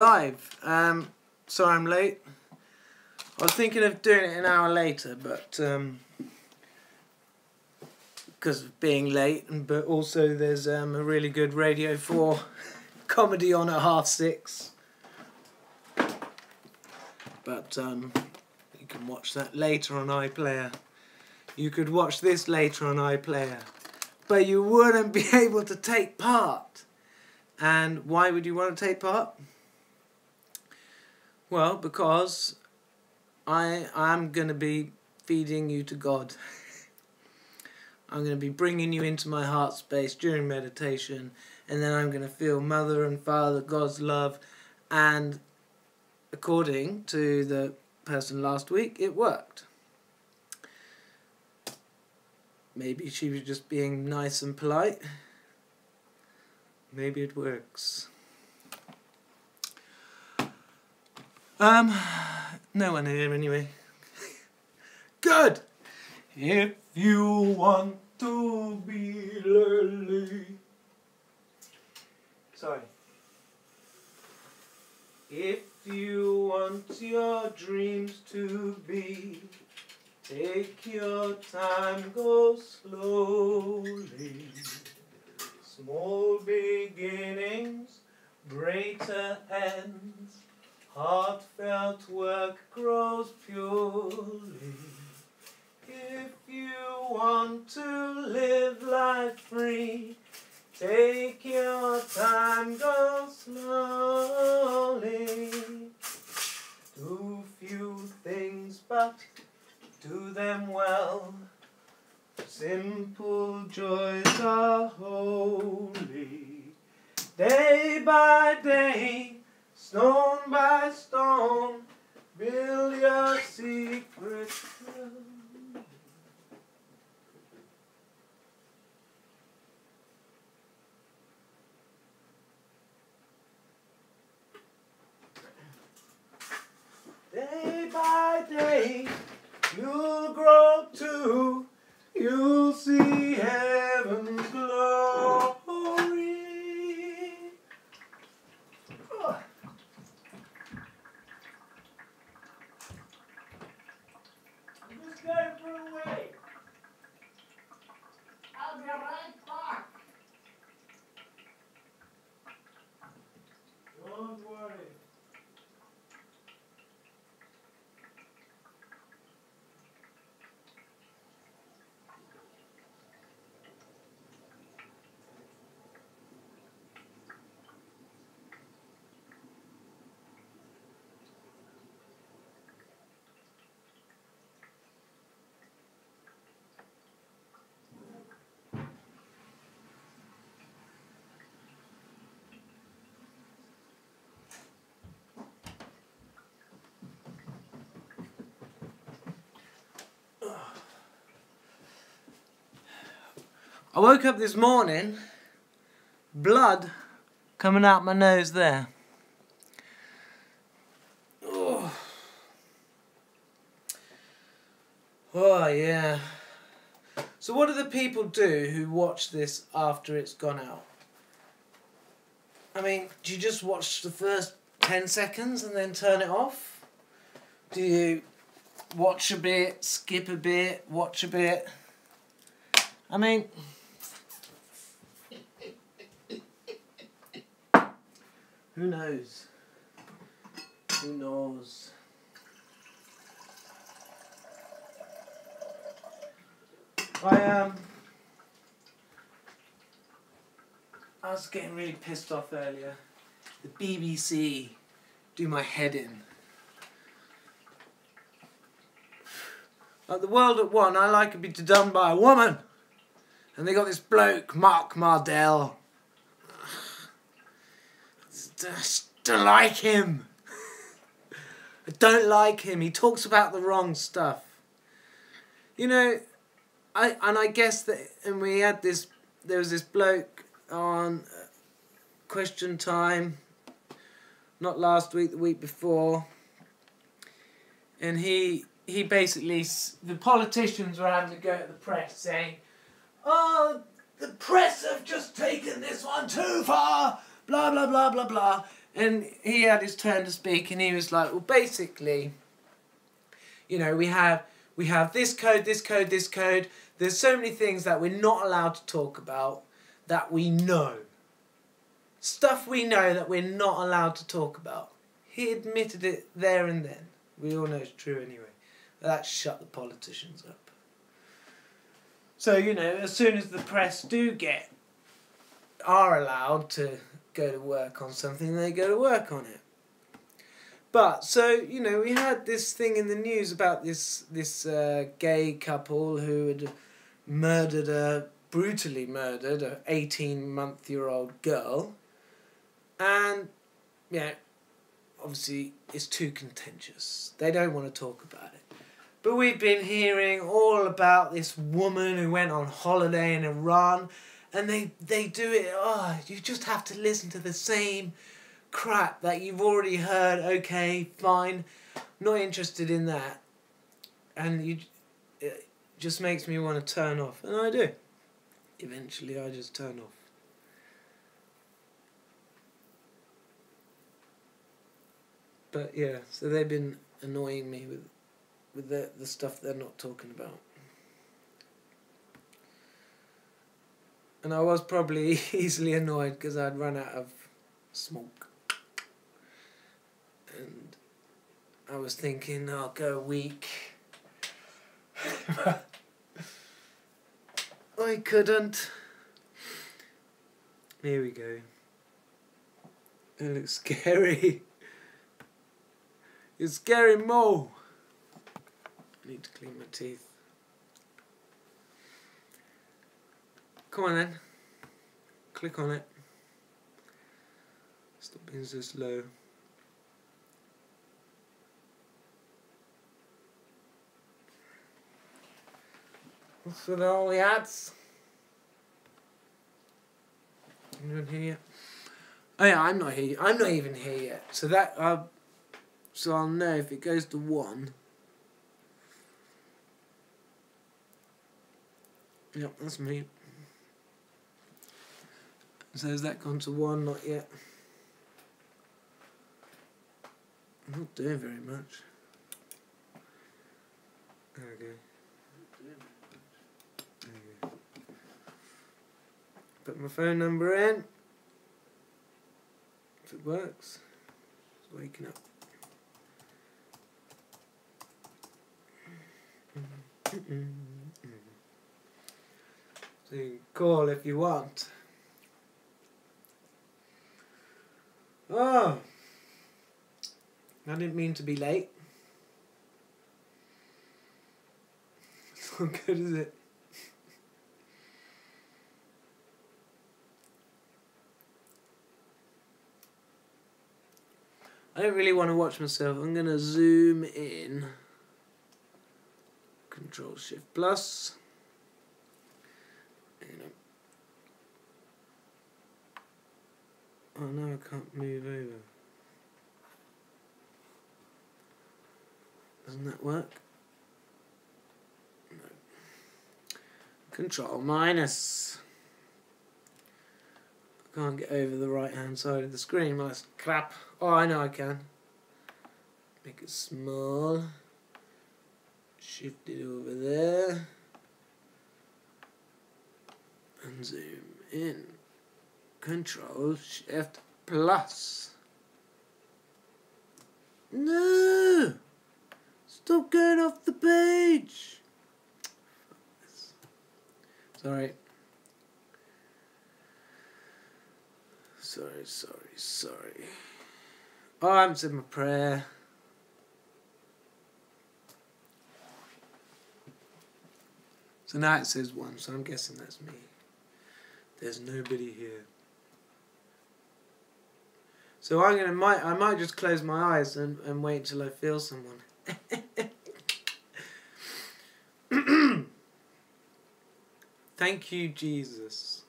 Live. Sorry I'm late. I was thinking of doing it an hour later, but because of being late, but also there's a really good Radio 4 comedy on at 6:30. But you can watch that later on iPlayer. You could watch this later on iPlayer, but you wouldn't be able to take part. And why would you want to take part? Well, because I'm going to be feeding you to God. I'm going to be bringing you into my heart space during meditation, and then I'm going to feel Mother and Father, God's love, and according to the person last week, it worked. Maybe she was just being nice and polite. Maybe it works. No one here anyway. Good! If you want to be lonely. Sorry. If you want your dreams to be, take your time, go slowly. Small beginnings, greater ends. Heartfelt work grows purely. If you want to live life free, take your time, go slowly. Do few things, but do them well. Simple joys are holy. Day by day, stone by stone, build your secret throne. Day by day, you'll grow too, you'll see heaven's glory. I'm just going for a wait. I'll be right back. Don't worry. I woke up this morning, blood coming out my nose there. Oh, yeah. So what do the people do who watch this after it's gone out? I mean, do you just watch the first 10 seconds and then turn it off? Do you watch a bit, skip a bit, watch a bit? I mean, who knows? Who knows? I was getting really pissed off earlier. The BBC do my head in. Like The World at One, I like it to be done by a woman. And they got this bloke, Mark Mardell. I don't like him. I don't like him. He talks about the wrong stuff. You know, I guess that, and we had this, there was this bloke on Question Time, not last week, the week before, and he basically, the politicians were having to go to the press saying, oh, the press have just taken this one too far, blah, blah, blah, blah, blah. And he had his turn to speak, and he was like, well, basically, you know, we have this code, this code, this code. There's so many things that we're not allowed to talk about that we know. Stuff we know that we're not allowed to talk about. He admitted it there and then. We all know it's true anyway. That shut the politicians up. So, you know, as soon as the press are allowed to go to work on something, they go to work on it. But, so, you know, we had this thing in the news about this gay couple who had brutally murdered a 18-month-old girl. And, yeah, obviously it's too contentious. They don't want to talk about it. But we've been hearing all about this woman who went on holiday in Iran, and they do it, you just have to listen to the same crap that you've already heard. Okay, fine, not interested in that. And it just makes me want to turn off, and I do. Eventually I just turn off. But yeah, so they've been annoying me with the stuff they're not talking about. And I was probably easily annoyed because I'd run out of smoke. And I was thinking, I'll go a week. I couldn't. Here we go. It looks scary. It's scary Mo. I need to clean my teeth. Come on then. Click on it. Stop being so slow. What's with all the ads? Anyone here yet? Oh yeah, I'm not here. I'm not even here yet. So that so I'll know if it goes to 1. Yep, that's me. So has that gone to 1? Not yet. I'm not doing very much. There we go. There we go. Put my phone number in. If it works. It's waking up. So you can call if you want. Oh, I didn't mean to be late. It's not good, is it? I don't really want to watch myself. I'm going to zoom in. Control Shift Plus. Oh no, I can't move over. Doesn't that work? No. Control minus. I can't get over the right hand side of the screen. Well, that's crap. Oh, I know I can. Make it small. Shift it over there. And zoom in. Control Shift Plus. No! Stop going off the page! Sorry. Sorry. Oh, I haven't said my prayer. So now it says 1, so I'm guessing that's me. There's nobody here. So I might just close my eyes and wait till I feel someone. Thank you, Jesus,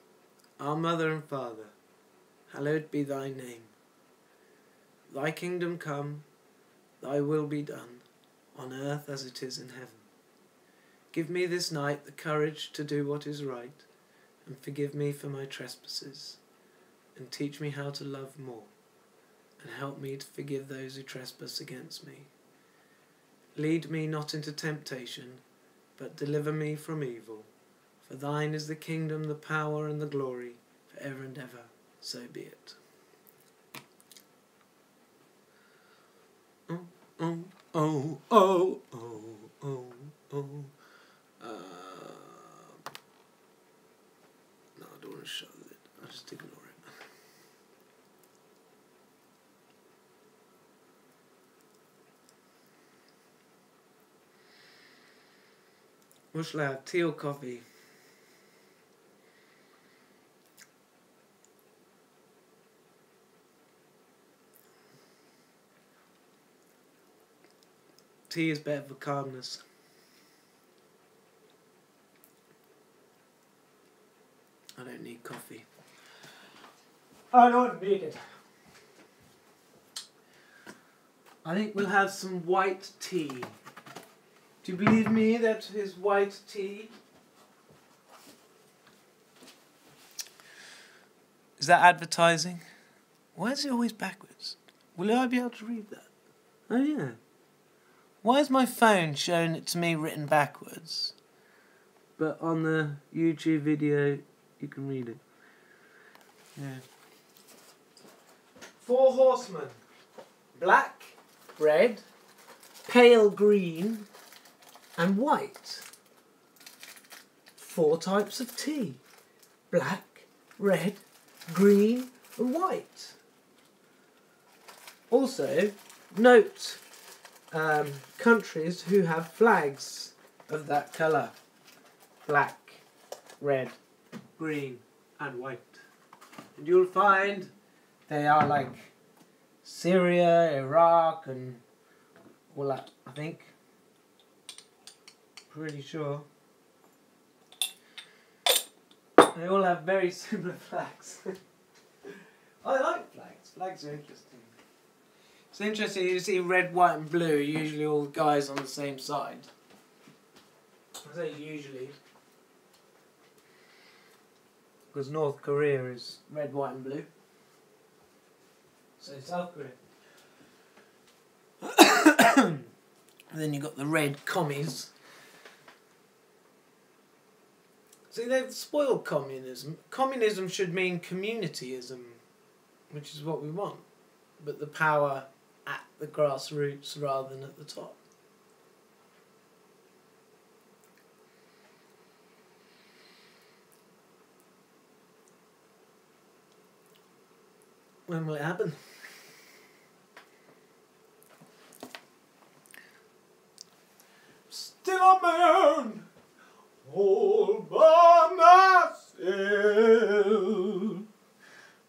our Mother and Father. Hallowed be thy name. Thy kingdom come, thy will be done, on earth as it is in heaven. Give me this night the courage to do what is right, and forgive me for my trespasses, and teach me how to love more. and help me to forgive those who trespass against me. Lead me not into temptation, but deliver me from evil. For thine is the kingdom, the power, and the glory, for ever and ever. So be it. Oh, oh, oh, oh, oh, oh, oh. No, I don't want to show it. I'll just ignore it. What shall I have? Tea or coffee? Tea is better for calmness. I don't need coffee. I don't need it. I think we'll have some white tea. Do you believe me that is white tea? Is that advertising? Why is it always backwards? Will I be able to read that? Oh yeah. Why is my phone showing it to me written backwards? But on the YouTube video you can read it. Yeah. 4 horsemen. Black, red, pale green, and white. 4 types of tea. Black, red, green, and white. Also, note countries who have flags of that colour. Black, red, green, and white. And you'll find they are like Syria, Iraq, and all that, I think. Pretty sure. They all have very similar flags. I like flags. Flags are interesting. It's interesting, you see red, white and blue, usually all the guys on the same side. I say usually. Because North Korea is red, white and blue. So is South Korea. And then you've got the red commies. See, they've spoiled communism. Communism should mean communityism, which is what we want. But the power at the grassroots rather than at the top. When will it happen? Still on my own, all by myself.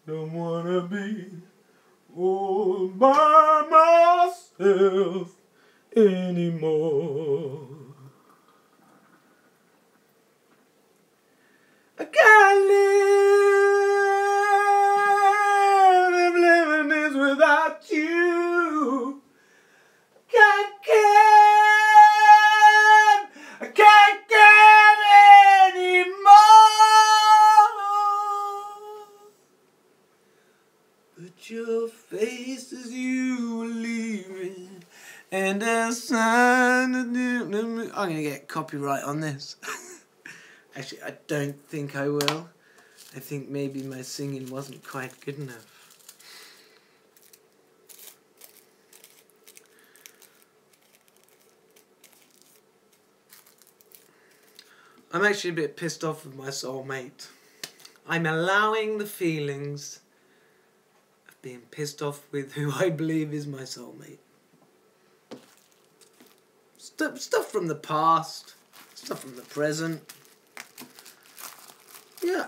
Don't wanna be all by myself anymore. I can't live if living is without you. I can't get anymore. But your face as you were leaving, and a sign of I'm gonna get copyright on this. Actually, I don't think I will. I think maybe my singing wasn't quite good enough. I'm actually a bit pissed off with my soulmate. I'm allowing the feelings of being pissed off with who I believe is my soulmate. Stuff from the past, stuff from the present. Yeah,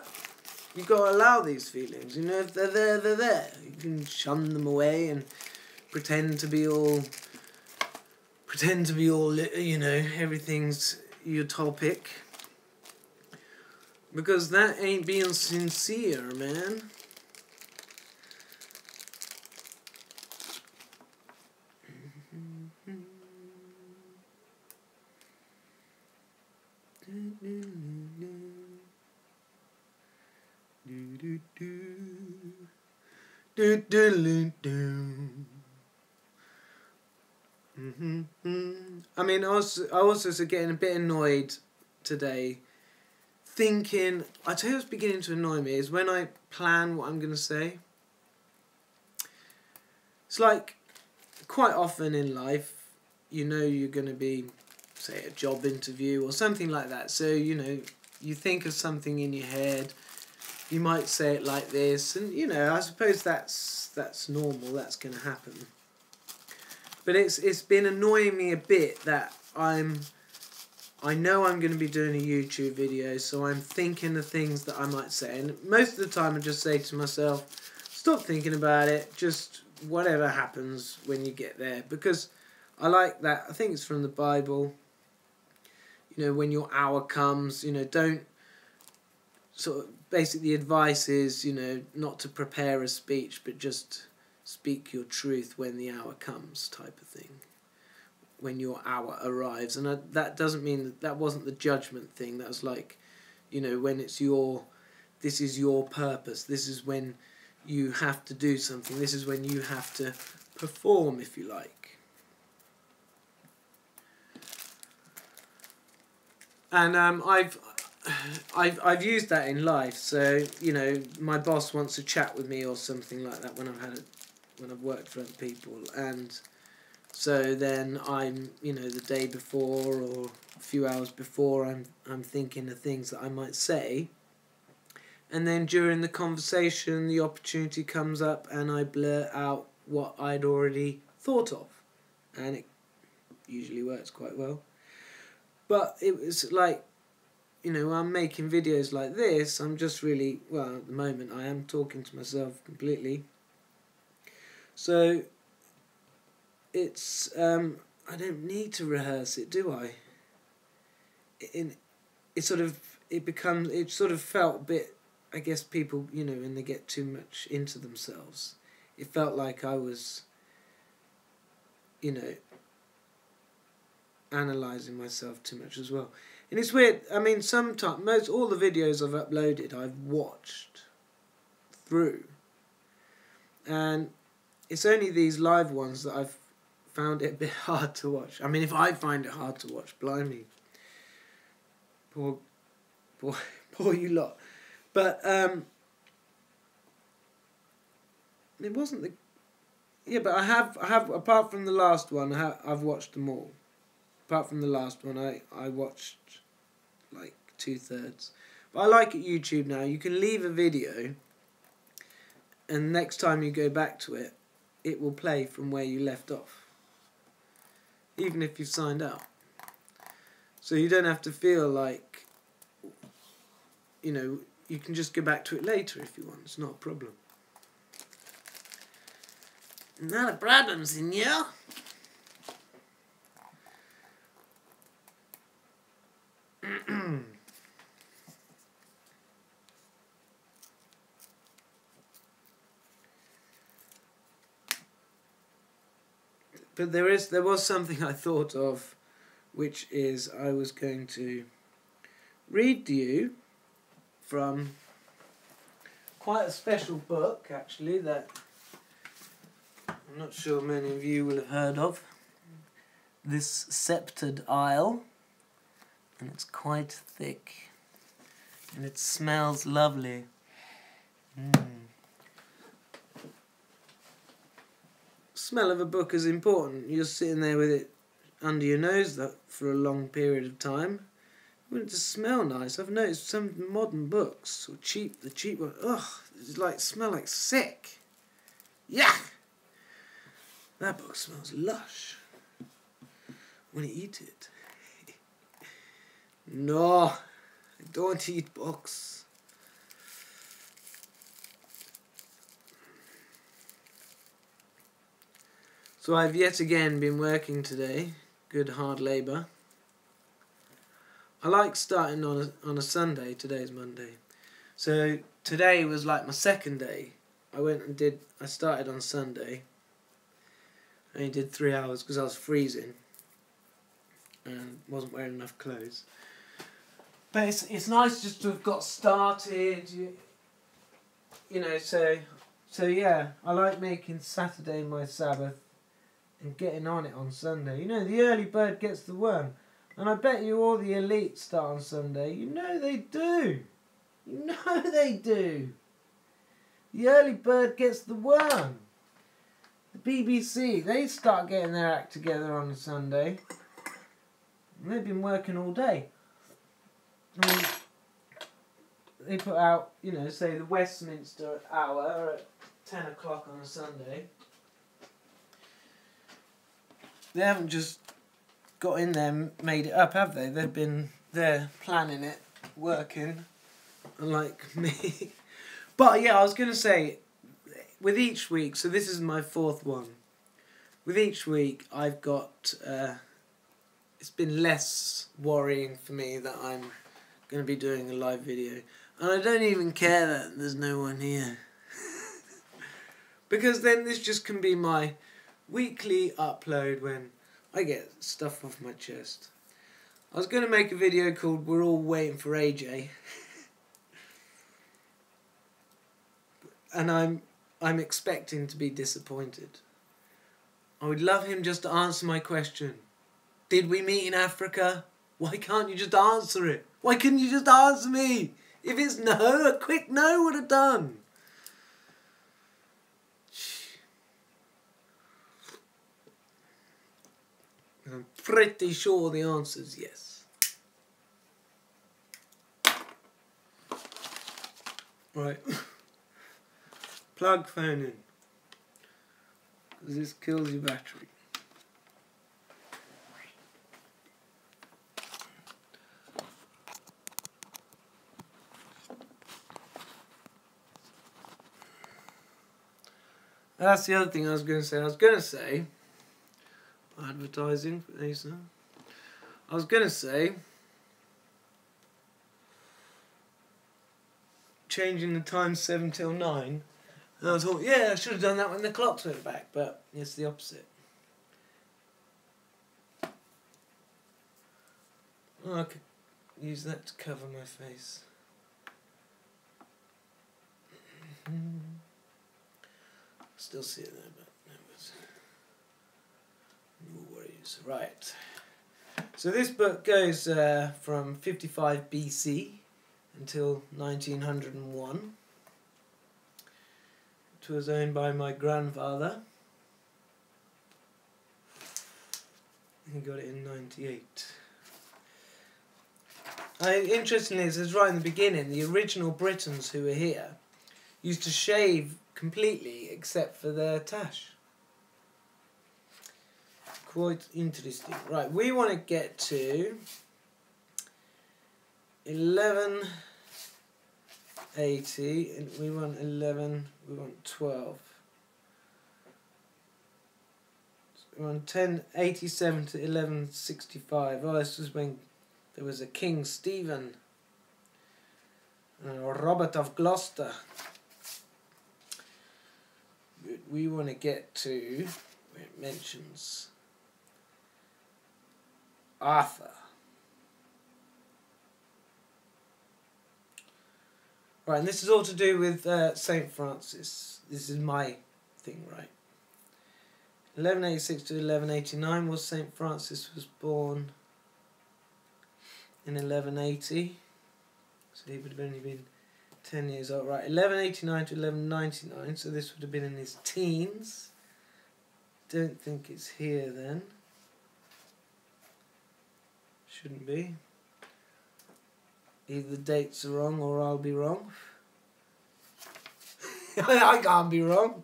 you got to allow these feelings. You know, if they're there, they're there. You can shun them away and pretend to be all, you know, everything's utopic. Because that ain't being sincere, man. Do do do do. I mean, I was getting a bit annoyed today, thinking. I tell you what's beginning to annoy me is when I plan what I'm going to say. It's like quite often in life, you know, you're going to be, say, a job interview or something like that. So you know, you think of something in your head. You might say it like this, and you know, I suppose that's normal. That's going to happen. But it's been annoying me a bit that I know I'm going to be doing a YouTube video, so I'm thinking of things that I might say. And most of the time I just say to myself, stop thinking about it, just whatever happens when you get there. Because I like that, I think it's from the Bible, you know, when your hour comes, you know, don't, sort of, basically the advice is, you know, not to prepare a speech, but just speak your truth when the hour comes, type of thing. When your hour arrives. And that doesn't mean that wasn't the judgment thing. That was like, you know, when it's this is your purpose. This is when you have to do something. This is when you have to perform, if you like. And I've used that in life. So, you know, my boss wants to chat with me or something like that when I've worked for other people, and so then I'm, you know, the day before or a few hours before, I'm thinking of things that I might say, and then during the conversation the opportunity comes up and I blurt out what I'd already thought of, and it usually works quite well. But it was like, you know, when I'm making videos like this, I'm just really, well, at the moment I am talking to myself completely. So it's I don't need to rehearse it, do I? It sort of felt a bit, I guess people, you know, when they get too much into themselves, it felt like I was, you know, analysing myself too much as well. And it's weird, I mean, sometimes, all the videos I've uploaded I've watched through, and it's only these live ones that I've found it a bit hard to watch. I mean, if I find it hard to watch, blimey. Poor you lot. But it wasn't the... Yeah, but I have apart from the last one, I've watched them all. Apart from the last one, I watched like 2/3. But I like it YouTube now. You can leave a video, and next time you go back to it, it will play from where you left off, even if you've signed out. So you don't have to feel like, you know, you can just go back to it later if you want. It's not a problem. Not a problem, senor. But there was something I thought of, which is I was going to read to you from quite a special book, actually, that I'm not sure many of you will have heard of. This Sceptred Isle, and it's quite thick, and it smells lovely. Smell of a book is important. You're sitting there with it under your nose for a long period of time. You want it to smell nice. I've noticed some modern books, or the cheap ones, it's like smell like sick. Yeah, that book smells lush. I want to eat it. No, I don't eat books. So I've yet again been working today. Good hard labour. I like starting on a Sunday. Today's Monday. So today was like my second day. I started on Sunday. I only did 3 hours because I was freezing and wasn't wearing enough clothes. But it's nice just to have got started. You know, so So yeah, I like making Saturday my Sabbath and getting on it on Sunday. You know, the early bird gets the worm. And I bet you all the elites start on Sunday. You know they do. You know they do. The early bird gets the worm. The BBC, they start getting their act together on a Sunday. And they've been working all day. I mean, they put out, you know, say the Westminster hour at 10 o'clock on a Sunday. They haven't just got in there and made it up, have they? They've been there planning it, working, like me. But yeah, I was going to say, with each week, so this is my 4th one. With each week, I've got, it's been less worrying for me that I'm going to be doing a live video. And I don't even care that there's no one here. Because then this just can be my weekly upload when I get stuff off my chest. I was going to make a video called We're All Waiting for AJ. And I'm expecting to be disappointed. I would love him just to answer my question. Did we meet in Africa? Why can't you just answer it? Why couldn't you just answer me? If it's no, a quick no would have done. I'm pretty sure the answer's yes. Right. Plug phone in. Because this kills your battery. That's the other thing I was going to say. I was going to say, advertising for ASA. I was going to say, changing the time 7 till 9. And I thought, yeah, I should have done that when the clocks went back, but it's the opposite. Oh, I could use that to cover my face. Still see it there, but no worries. Right. So this book goes from 55 BC until 1901. It was owned by my grandfather. He got it in 98. Interestingly, it says right in the beginning, the original Britons who were here used to shave completely except for their tash. Quite interesting. Right, we want to get to 1180 and we want 12. We want 1087 to 1165. Oh, this was when there was a King Stephen and Robert of Gloucester. We want to get to where it mentions Arthur. Right, and this is all to do with St. Francis. This is my thing, right? 1186 to 1189 was St. Francis was born in 1180. So he would have only been 10 years old. Right, 1189 to 1199, so this would have been in his teens. Don't think it's here then. Shouldn't be. Either the dates are wrong or I'll be wrong. I can't be wrong.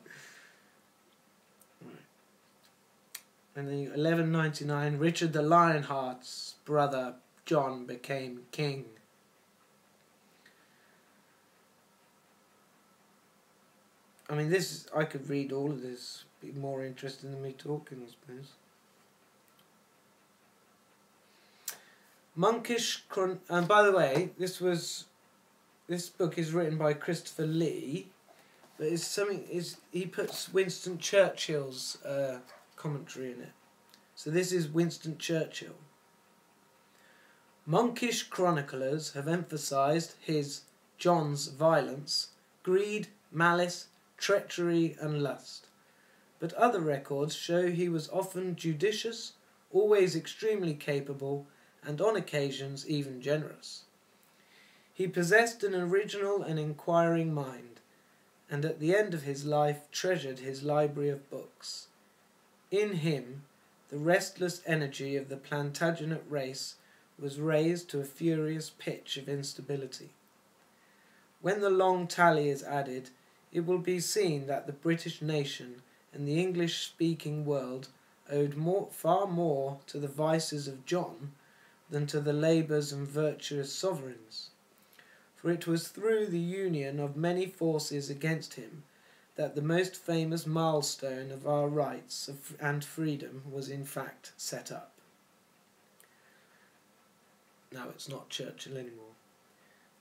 And then 1199, Richard the Lionheart's brother John became king. I mean, this I could read all of this. Be more interesting than me talking, I suppose. Monkish and by the way, this book is written by Christopher Lee, but it's something he puts Winston Churchill's commentary in it. So this is Winston Churchill. Monkish chroniclers have emphasized his John's violence, greed, malice, treachery and lust. But other records show he was often judicious, always extremely capable, and on occasions even generous. He possessed an original and inquiring mind, and at the end of his life treasured his library of books. In him, the restless energy of the Plantagenet race was raised to a furious pitch of instability. When the long tally is added, it will be seen that the British nation and the English-speaking world owed far more to the vices of John than to the labours and virtuous sovereigns. For it was through the union of many forces against him that the most famous milestone of our rights and freedom was in fact set up. Now it's not Churchill anymore.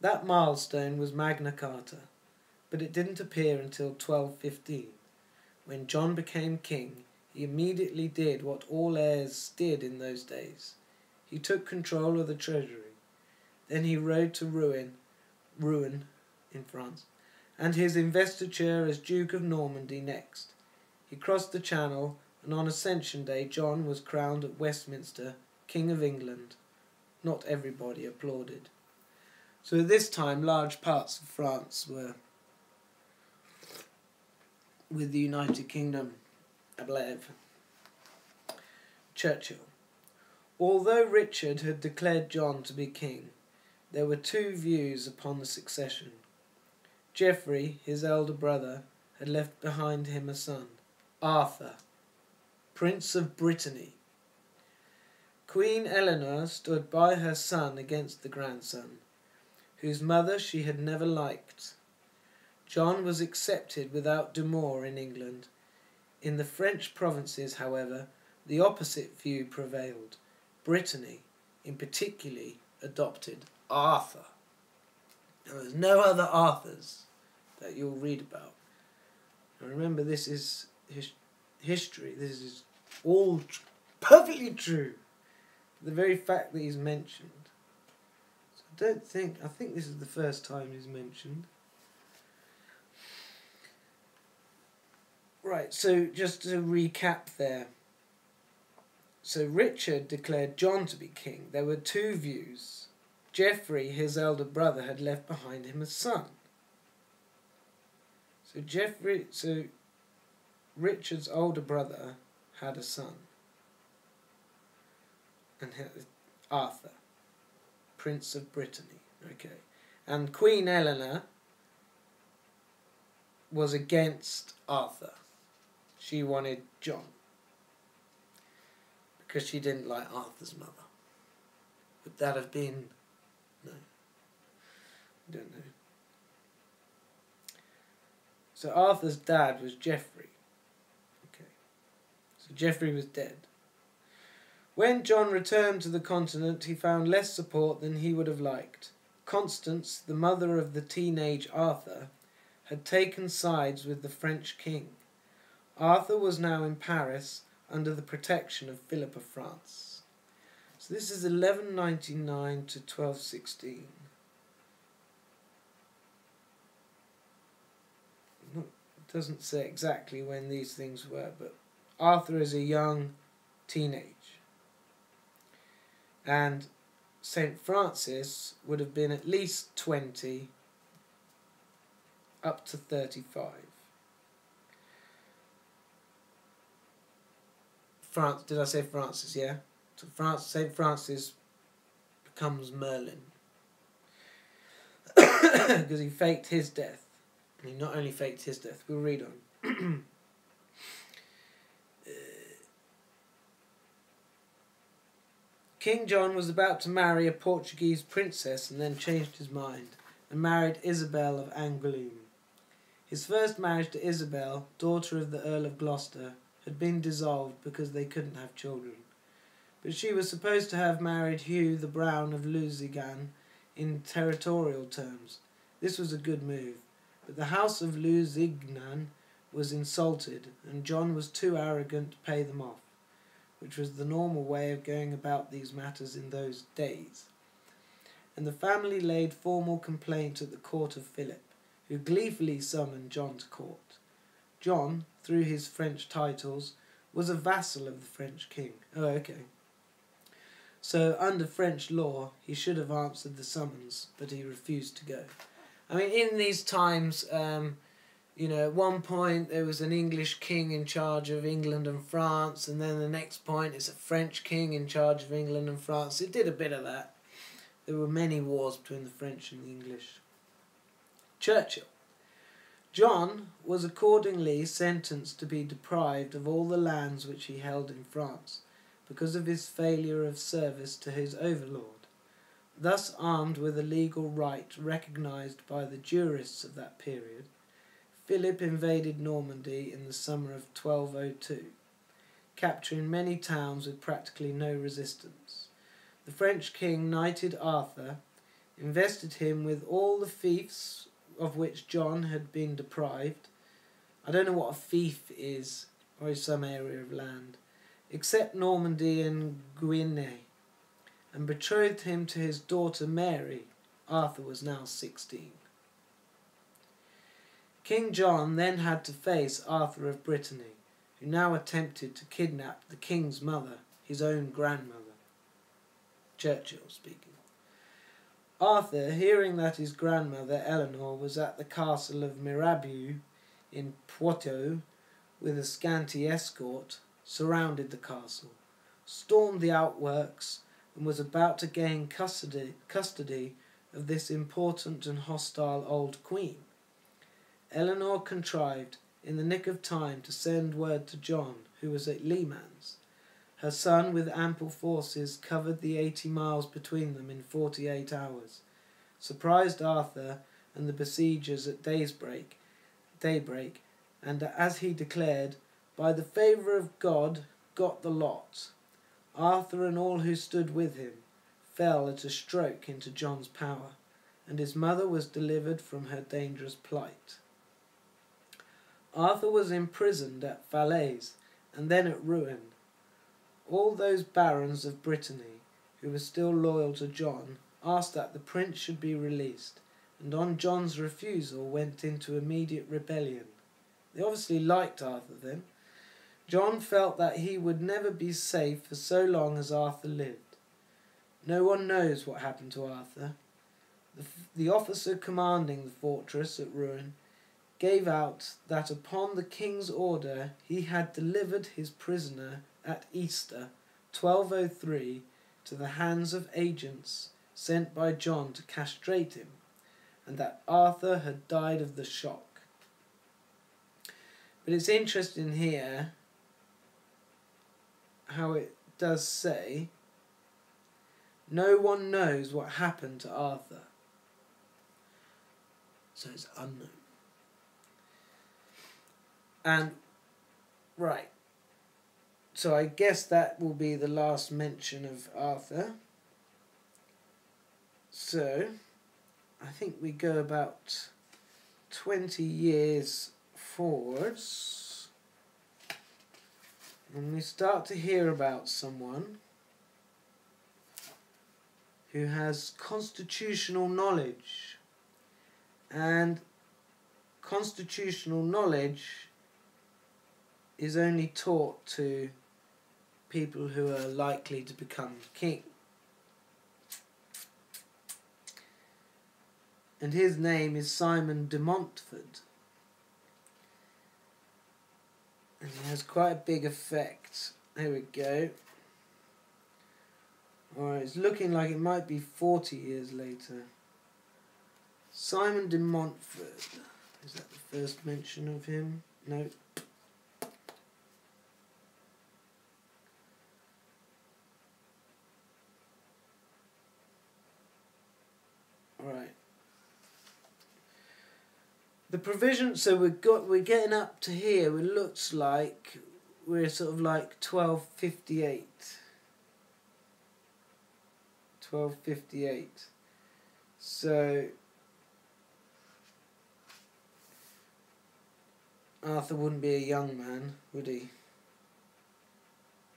That milestone was Magna Carta, but it didn't appear until 1215. When John became king, he immediately did what all heirs did in those days. He took control of the treasury. Then he rode to Rouen in France, and his investiture as Duke of Normandy next. He crossed the Channel, and on Ascension Day John was crowned at Westminster, King of England. Not everybody applauded. So at this time, large parts of France were with the United Kingdom, I believe. Churchill. Although Richard had declared John to be king, there were two views upon the succession. Geoffrey, his elder brother, had left behind him a son, Arthur, Prince of Brittany. Queen Eleanor stood by her son against the grandson, whose mother she had never liked. John was accepted without demur in England. In the French provinces, however, the opposite view prevailed. Brittany, in particular, adopted Arthur. Now, there's no other Arthurs that you'll read about. Now, remember, this is history. This is all perfectly true. The very fact that he's mentioned. So I think this is the first time he's mentioned. Right, so just to recap there. So Richard declared John to be king. There were two views. Geoffrey, his elder brother, had left behind him a son. So Richard's older brother had a son. And Arthur, Prince of Brittany. Okay. And Queen Eleanor was against Arthur. She wanted John, because she didn't like Arthur's mother. Would that have been... No. I don't know. So Arthur's dad was Geoffrey. Okay. So Geoffrey was dead. When John returned to the continent, he found less support than he would have liked. Constance, the mother of the teenage Arthur, had taken sides with the French king. Arthur was now in Paris under the protection of Philip of France. So this is 1199 to 1216. It doesn't say exactly when these things were, but Arthur is a young teenage. And St. Francis would have been at least 20 up to 35. Did I say Francis? Yeah. So St. Francis becomes Merlin because he faked his death. And he not only faked his death. We'll read on. King John was about to marry a Portuguese princess and then changed his mind and married Isabel of Angoulême. His first marriage to Isabel, daughter of the Earl of Gloucester, had been dissolved because they couldn't have children. But she was supposed to have married Hugh the Brown of Lusignan in territorial terms. This was a good move, but the house of Lusignan was insulted, and John was too arrogant to pay them off, which was the normal way of going about these matters in those days. And the family laid formal complaint at the court of Philip, who gleefully summoned John to court. John, through his French titles, was a vassal of the French king. Oh, okay. So, under French law, he should have answered the summons, but he refused to go. I mean, in these times, at one point there was an English king in charge of England and France, and then the next point it's a French king in charge of England and France. It did a bit of that. There were many wars between the French and the English. Churchill. John was accordingly sentenced to be deprived of all the lands which he held in France, because of his failure of service to his overlord. Thus armed with a legal right recognised by the jurists of that period, Philip invaded Normandy in the summer of 1202, capturing many towns with practically no resistance. The French king knighted Arthur, invested him with all the fiefs of which John had been deprived. I don't know what a fief is, or some area of land, except Normandy and Guienne, and betrothed him to his daughter Mary. Arthur was now 16. King John then had to face Arthur of Brittany, who now attempted to kidnap the king's mother, his own grandmother. Churchill speaking. Arthur, hearing that his grandmother Eleanor was at the castle of Mirabeau in Poitou with a scanty escort, surrounded the castle, stormed the outworks, and was about to gain custody of this important and hostile old queen. Eleanor contrived, in the nick of time, to send word to John, who was at Limans. Her son, with ample forces, covered the 80 miles between them in 48 hours, surprised Arthur and the besiegers at daybreak, and, as he declared, by the favour of God, got the lot. Arthur and all who stood with him fell at a stroke into John's power, and his mother was delivered from her dangerous plight. Arthur was imprisoned at Falaise, and then at Rouen. All those barons of Brittany, who were still loyal to John, asked that the prince should be released, and on John's refusal went into immediate rebellion. They obviously liked Arthur then. John felt that he would never be safe for so long as Arthur lived. No one knows what happened to Arthur. The officer commanding the fortress at Rouen gave out that upon the king's order he had delivered his prisoner at Easter 1203 to the hands of agents sent by John to castrate him, and that Arthur had died of the shock. But it's interesting here how it does say, no one knows what happened to Arthur. So it's unknown. And, right. So I guess that will be the last mention of Arthur. So, I think we go about 20 years forwards, and we start to hear about someone who has constitutional knowledge, and constitutional knowledge is only taught to people who are likely to become king. And his name is Simon de Montfort. And he has quite a big effect. There we go. Alright, it's looking like it might be 40 years later. Simon de Montfort. Is that the first mention of him? No. Alright. The provision, so we're getting up to here, it looks like we're sort of like 1258. 1258. So Arthur wouldn't be a young man, would he?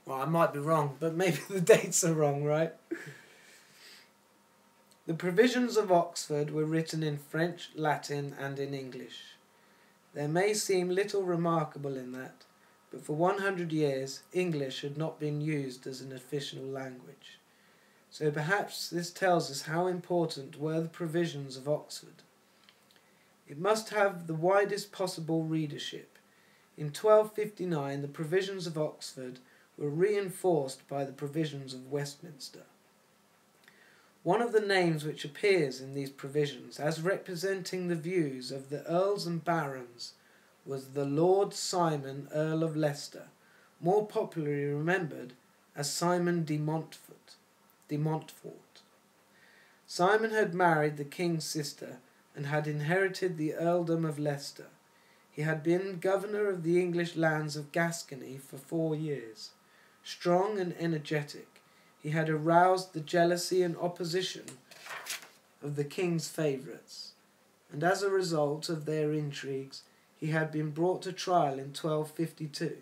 Well, I might be wrong, but maybe the dates are wrong, right? The provisions of Oxford were written in French, Latin, and in English. There may seem little remarkable in that, but for 100 years English had not been used as an official language. So perhaps this tells us how important were the provisions of Oxford. It must have the widest possible readership. In 1259 the provisions of Oxford were reinforced by the provisions of Westminster. One of the names which appears in these provisions as representing the views of the earls and barons was the Lord Simon, Earl of Leicester, more popularly remembered as Simon de Montfort. Simon had married the king's sister and had inherited the earldom of Leicester. He had been governor of the English lands of Gascony for 4 years. Strong and energetic, he had aroused the jealousy and opposition of the king's favourites, and as a result of their intrigues he had been brought to trial in 1252.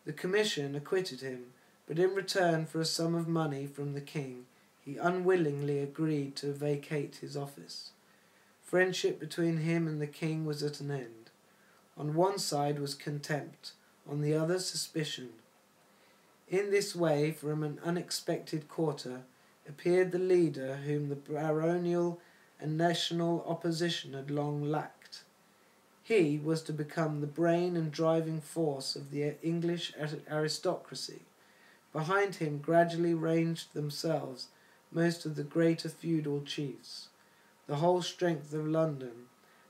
The commission acquitted him, but in return for a sum of money from the king he unwillingly agreed to vacate his office. Friendship between him and the king was at an end. On one side was contempt, on the other suspicion. In this way, from an unexpected quarter, appeared the leader whom the baronial and national opposition had long lacked. He was to become the brain and driving force of the English aristocracy. Behind him gradually ranged themselves most of the greater feudal chiefs, the whole strength of London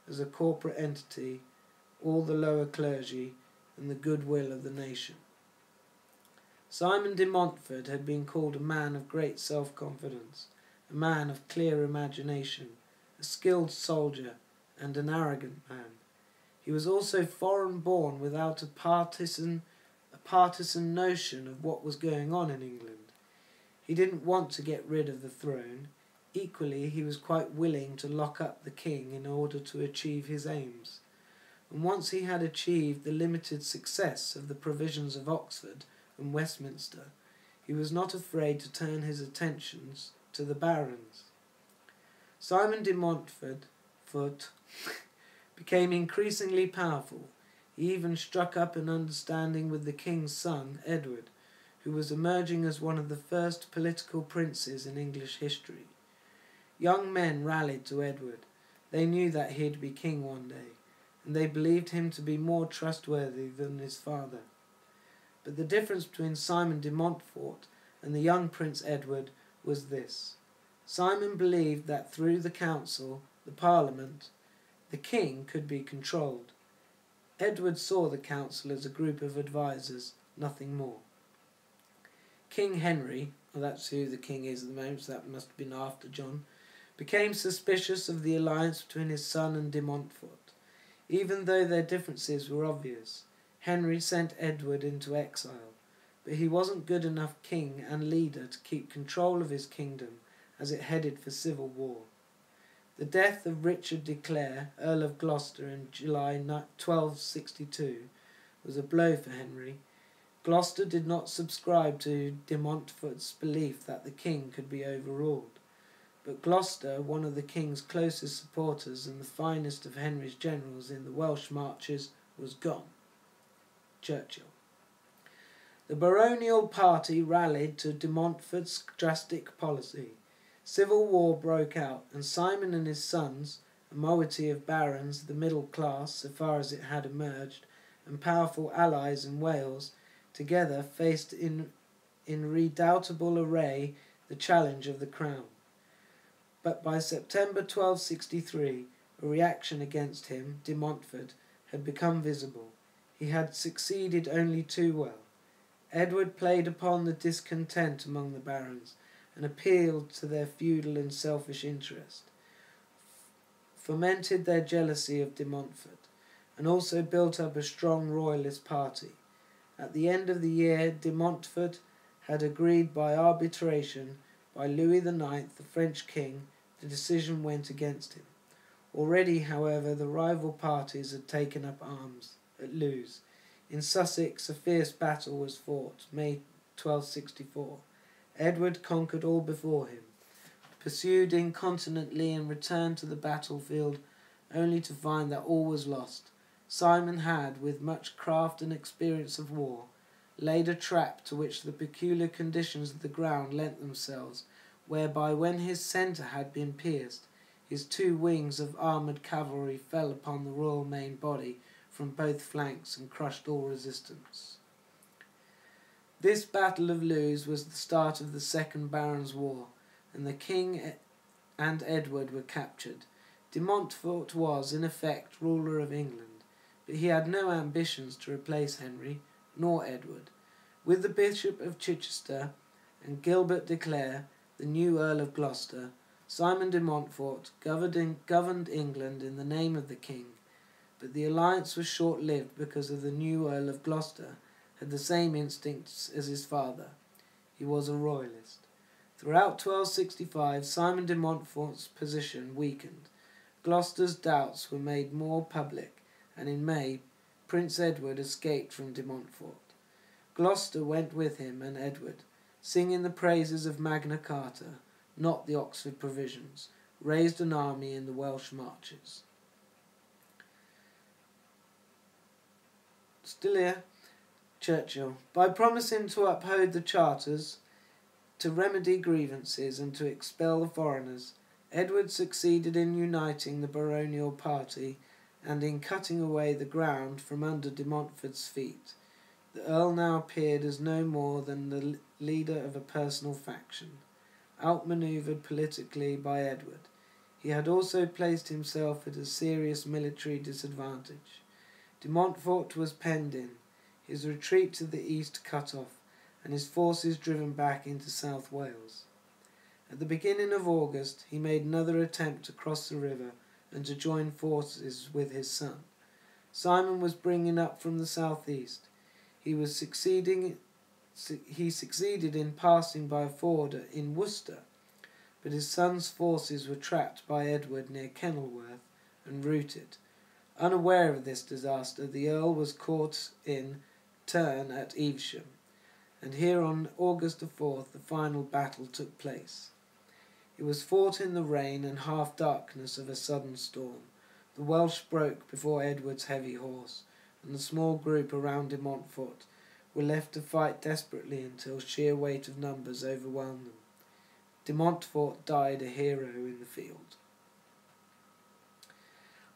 as a corporate entity, all the lower clergy, and the goodwill of the nation. Simon de Montfort had been called a man of great self-confidence, a man of clear imagination, a skilled soldier, and an arrogant man. He was also foreign-born without a partisan notion of what was going on in England. He didn't want to get rid of the throne. Equally, he was quite willing to lock up the king in order to achieve his aims. And once he had achieved the limited success of the provisions of Oxford and Westminster, he was not afraid to turn his attentions to the barons. Simon de Montfort became increasingly powerful. He even struck up an understanding with the king's son, Edward, who was emerging as one of the first political princes in English history. Young men rallied to Edward. They knew that he'd be king one day, and they believed him to be more trustworthy than his father. But the difference between Simon de Montfort and the young Prince Edward was this. Simon believed that through the council, the parliament, the king could be controlled. Edward saw the council as a group of advisers, nothing more. King Henry, well, that's who the king is at the moment, so that must have been after John, became suspicious of the alliance between his son and de Montfort. Even though their differences were obvious, Henry sent Edward into exile, but he wasn't good enough king and leader to keep control of his kingdom as it headed for civil war. The death of Richard de Clare, Earl of Gloucester, in July 1262 was a blow for Henry. Gloucester did not subscribe to de Montfort's belief that the king could be overruled, but Gloucester, one of the king's closest supporters and the finest of Henry's generals in the Welsh marches, was gone. Churchill. The baronial party rallied to de Montfort's drastic policy. Civil war broke out, and Simon and his sons, a moiety of barons, the middle class, so far as it had emerged, and powerful allies in Wales, together faced in redoubtable array the challenge of the crown. But by September 1263, a reaction against him, de Montfort, had become visible. He had succeeded only too well. Edward played upon the discontent among the barons, and appealed to their feudal and selfish interest, fomented their jealousy of de Montfort, and also built up a strong royalist party. At the end of the year, de Montfort had agreed by arbitration by Louis IX, the French king. The decision went against him. Already, however, the rival parties had taken up arms at Lewes. In Sussex, a fierce battle was fought, May 1264. Edward conquered all before him, pursued incontinently and returned to the battlefield only to find that all was lost. Simon had, with much craft and experience of war, laid a trap to which the peculiar conditions of the ground lent themselves, whereby when his centre had been pierced, his 2 wings of armoured cavalry fell upon the royal main body from both flanks and crushed all resistance. This Battle of Lewes was the start of the Second Barons' War, and the King and Edward were captured. De Montfort was, in effect, ruler of England, but he had no ambitions to replace Henry, nor Edward. With the Bishop of Chichester and Gilbert de Clare, the new Earl of Gloucester, Simon de Montfort governed England in the name of the King, but the alliance was short-lived because of the new Earl of Gloucester had the same instincts as his father. He was a royalist. Throughout 1265, Simon de Montfort's position weakened. Gloucester's doubts were made more public, and in May, Prince Edward escaped from de Montfort. Gloucester went with him and Edward, singing the praises of Magna Carta, not the Oxford Provisions, raised an army in the Welsh marches. Still here. Churchill. By promising to uphold the charters, to remedy grievances, and to expel the foreigners, Edward succeeded in uniting the baronial party and in cutting away the ground from under de Montfort's feet. The Earl now appeared as no more than the leader of a personal faction, outmanoeuvred politically by Edward. He had also placed himself at a serious military disadvantage. De Montfort was penned in, his retreat to the east cut off, and his forces driven back into South Wales. At the beginning of August he made another attempt to cross the river and to join forces with his son. Simon was bringing up from the southeast. He succeeded in passing by a ford in Worcester, but his son's forces were trapped by Edward near Kenilworth and routed. Unaware of this disaster, the Earl was caught in turn at Evesham, and here on August the 4th the final battle took place. It was fought in the rain and half-darkness of a sudden storm. The Welsh broke before Edward's heavy horse, and the small group around de Montfort were left to fight desperately until sheer weight of numbers overwhelmed them. De Montfort died a hero in the field.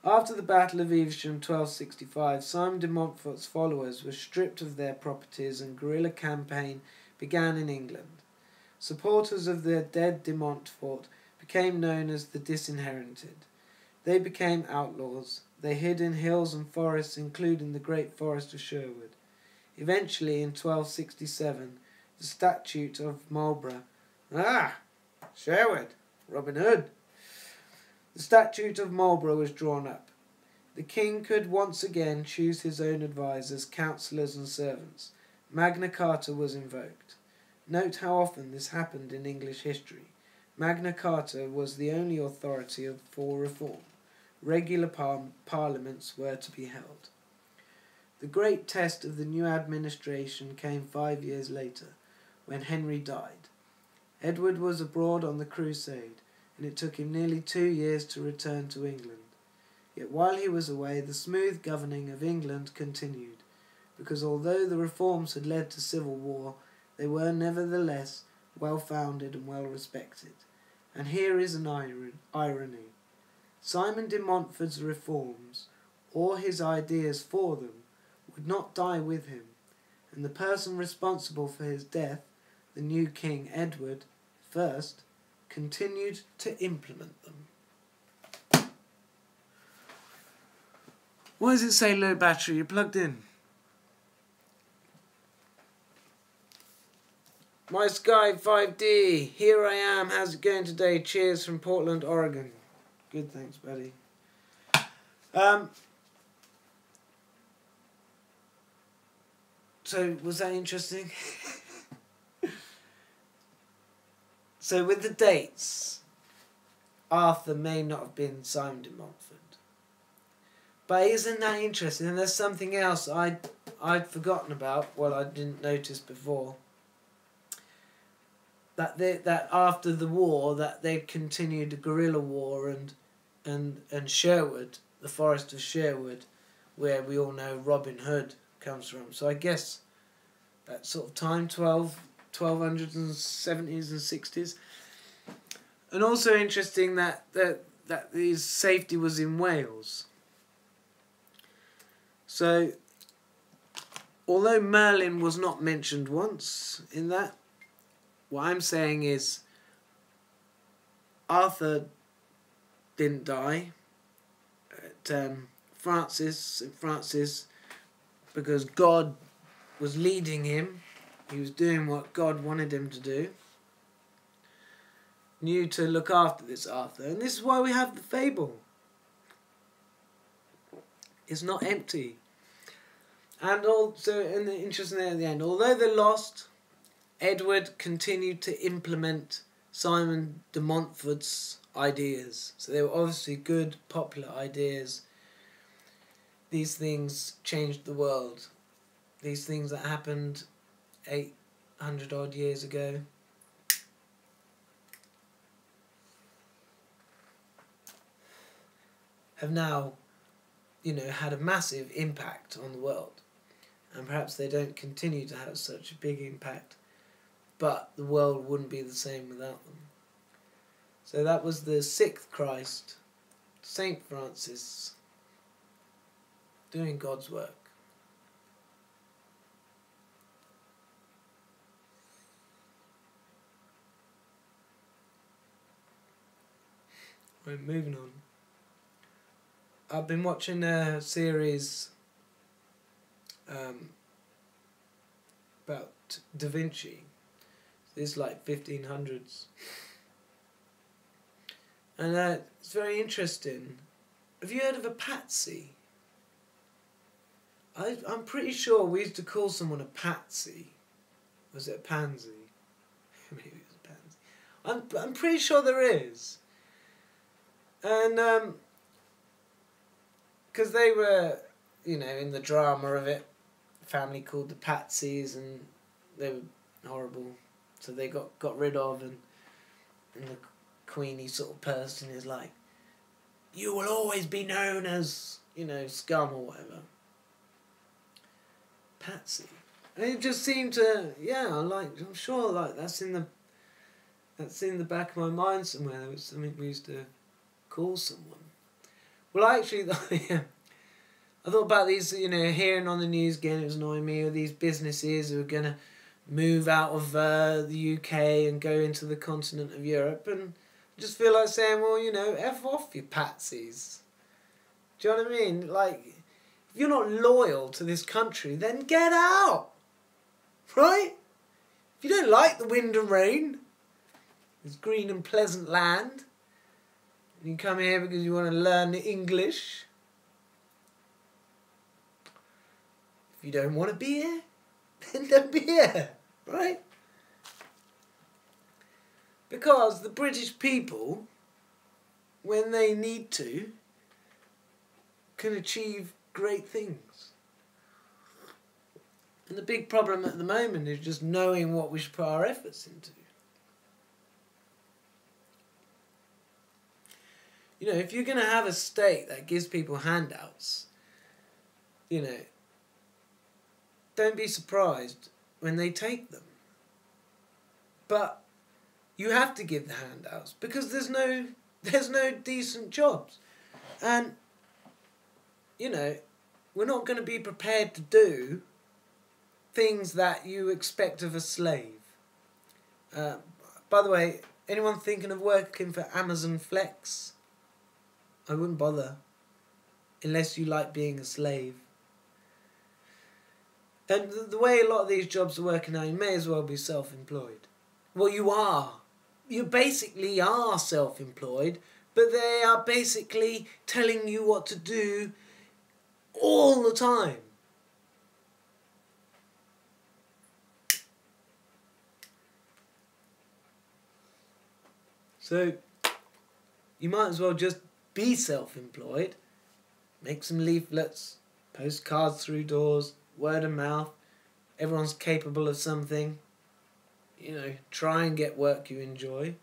After the Battle of Evesham 1265, Simon de Montfort's followers were stripped of their properties and guerrilla campaign began in England. Supporters of the dead de Montfort became known as the Disinherited. They became outlaws. They hid in hills and forests, including the great forest of Sherwood. Eventually, in 1267, the Statute of Marlborough... Sherwood! Robin Hood! The Statute of Marlborough was drawn up. The king could once again choose his own advisers, councillors and servants. Magna Carta was invoked. Note how often this happened in English history. Magna Carta was the only authority for reform. Regular parliaments were to be held. The great test of the new administration came 5 years later, when Henry died. Edward was abroad on the crusade, and it took him nearly 2 years to return to England. Yet while he was away, the smooth governing of England continued, because although the reforms had led to civil war, they were nevertheless well-founded and well-respected. And here is an irony. Simon de Montfort's reforms, or his ideas for them, would not die with him, and the person responsible for his death, the new King Edward I, continued to implement them. Why does it say low battery? You're plugged in. My Sky 5D, here I am. How's it going today? Cheers from Portland, Oregon. Good, thanks, buddy. So, was that interesting? So, with the dates, Arthur may not have been Simon de Montfort. But isn't that interesting? And there's something else I'd forgotten about, well, I didn't notice before. That after the war, that they'd continued a guerrilla war, and Sherwood, the forest of Sherwood, where we all know Robin Hood comes from. So I guess that sort of time, 1270s and 60s. And also interesting that his safety was in Wales. So, although Merlin was not mentioned once in that, what I'm saying is Arthur didn't die. Francis, because God was leading him, he was doing what God wanted him to do, knew to look after this Arthur. And this is why we have the fable. It's not empty. And also, and interestingly at the end, although they lost, Edward continued to implement Simon de Montfort's ideas. So they were obviously good, popular ideas. These things changed the world. These things that happened 800 odd years ago have now, had a massive impact on the world. And perhaps they don't continue to have such a big impact, but the world wouldn't be the same without them. So that was the 6th Christ, Saint Francis, doing God's work. Right, moving on. I've been watching a series about Da Vinci. This is like 1500s. And it's very interesting. Have you heard of a patsy? I'm pretty sure we used to call someone a patsy. Was it a pansy? Maybe it was a pansy. I'm pretty sure there is. And because they were, in the drama of it, a family called the Patsies, and they were horrible. So they got rid of, and the Queenie sort of person is like, you will always be known as, scum or whatever. Patsy. And it just seemed to, I'm sure that's in the back of my mind somewhere. There was something we used to call someone. Well, actually, I thought about these, hearing on the news again, it was annoying me, or these businesses who are going to move out of the UK and go into the continent of Europe, and I just feel like saying, well, F off, you patsies. Do you know what I mean? Like, if you're not loyal to this country, then get out. Right? If you don't like the wind and rain, this green and pleasant land, and you come here because you want to learn the English, if you don't want to be here, then don't be here. Right? Because the British people, when they need to, can achieve great things. And the big problem at the moment is just knowing what we should put our efforts into. If you're going to have a state that gives people handouts, don't be surprised when they take them. But you have to give the handouts because there's no decent jobs. And, we're not going to be prepared to do things that you expect of a slave. By the way, anyone thinking of working for Amazon Flex? I wouldn't bother. Unless you like being a slave. And the way a lot of these jobs are working now, you may as well be self-employed. Well, you are. You basically are self-employed, but they are basically telling you what to do all the time. So, you might as well just be self-employed, make some leaflets, post cards through doors, word of mouth, everyone's capable of something, try and get work you enjoy,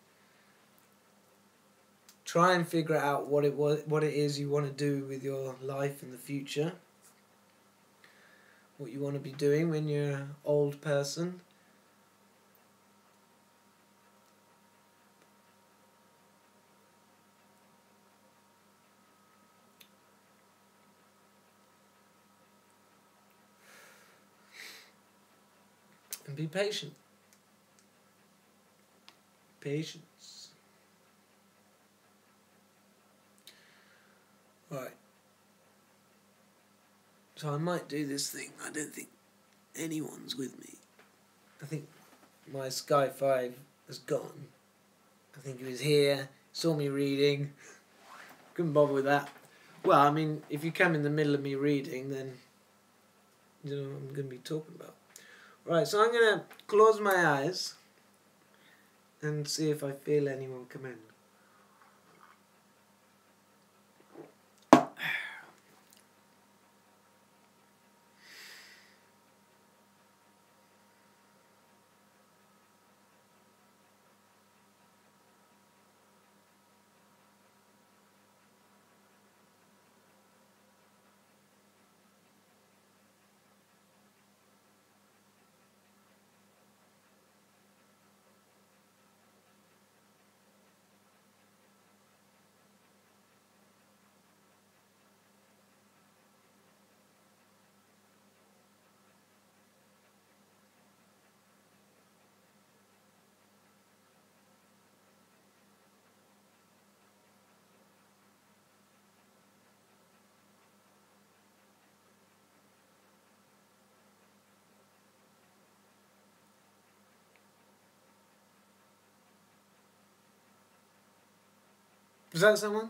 try and figure out what it is you want to do with your life in the future, what you want to be doing when you're an old person. And be patient. Patience. Right. So I might do this thing. I don't think anyone's with me. I think my Sky 5 has gone. I think he was here, saw me reading, couldn't bother with that. Well, I mean, if you come in the middle of me reading, then you know what I'm going to be talking about. Right, so I'm going to close my eyes and see if I feel anyone come in. Was that someone?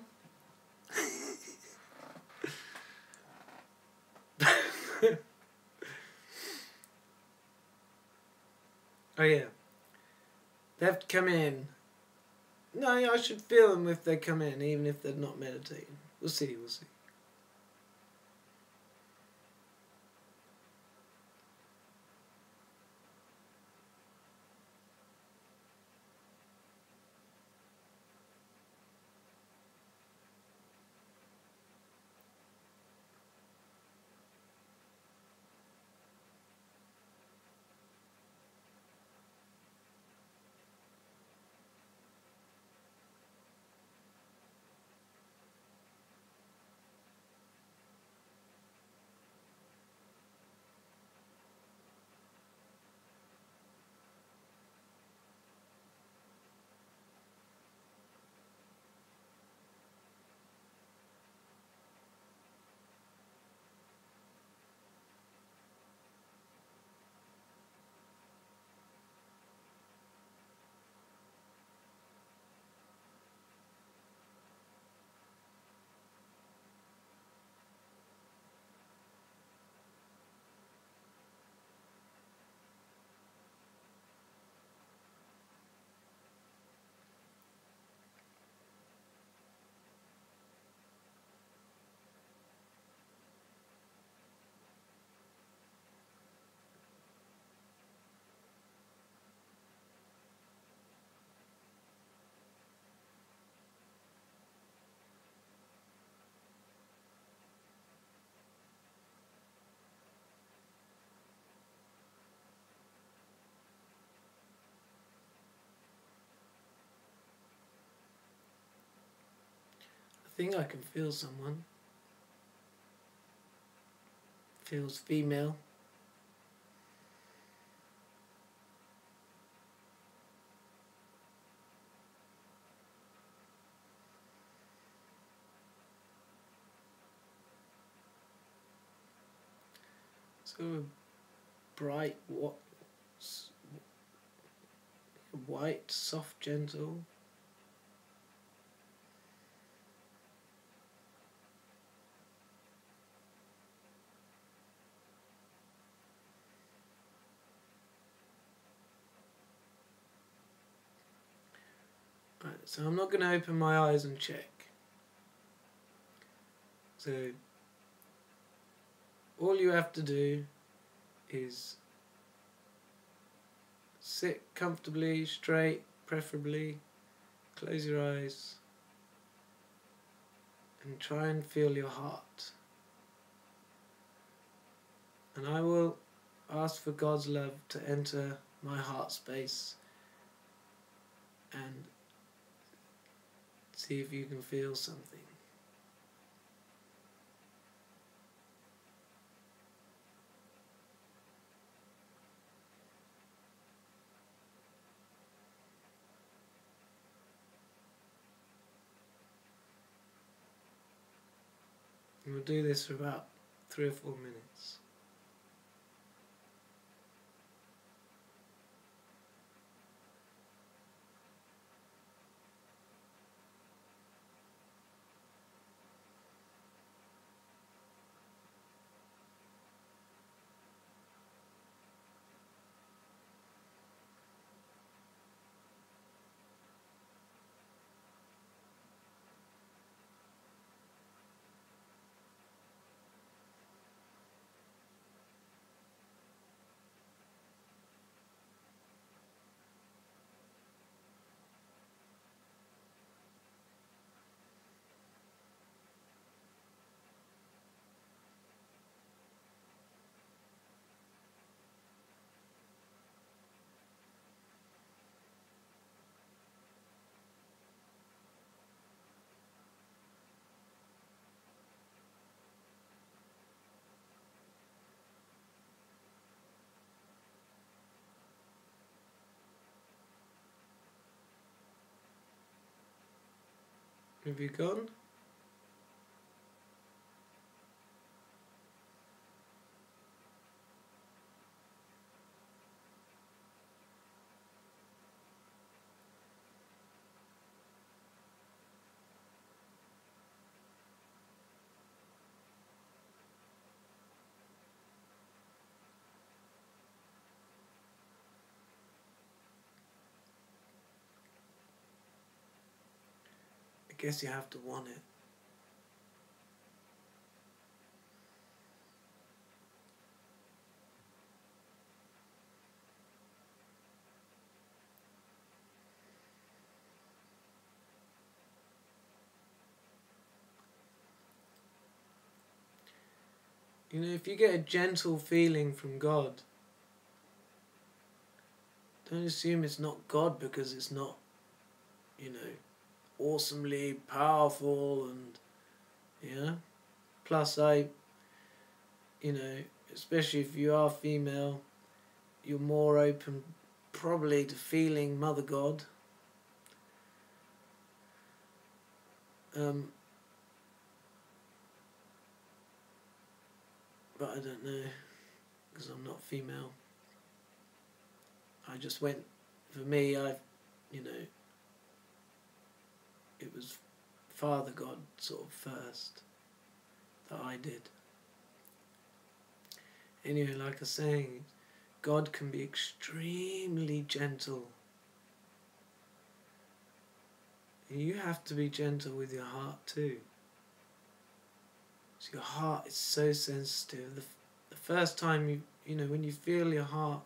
Oh yeah. They have to come in. No, yeah, I should feel them if they come in, even if they're not meditating. We'll see, we'll see. I think I can feel someone. Feels female. So bright, white, soft, gentle. Right, so I'm not going to open my eyes and check. So all you have to do is sit comfortably, straight, preferably, close your eyes and try and feel your heart. And I will ask for God's love to enter my heart space and see if you can feel something. And we'll do this for about 3 or 4 minutes. Have you gone? I guess you have to want it. You know, if you get a gentle feeling from God, don't assume it's not God because it's not, you know, awesomely powerful and, yeah. Plus you know, especially if you are female, you're more open probably to feeling Mother God. But I don't know, because I'm not female. I just went, for me, you know, it was Father God sort of first that I did. Anyway, like I was saying, God can be extremely gentle. And you have to be gentle with your heart too. So your heart is so sensitive. The first time you know, when you feel your heart,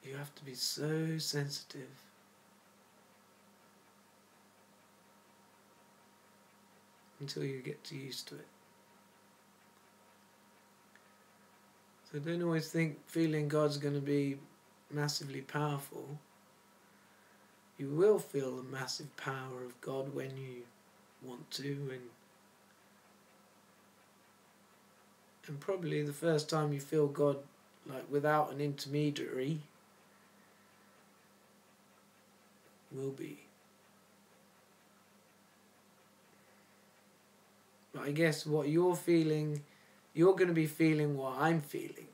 you have to be so sensitive. Until you get used to it. So don't always think feeling God's going to be massively powerful. You will feel the massive power of God when you want to, and probably the first time you feel God like without an intermediary will be. But I guess what you're feeling, you're going to be feeling what I'm feeling.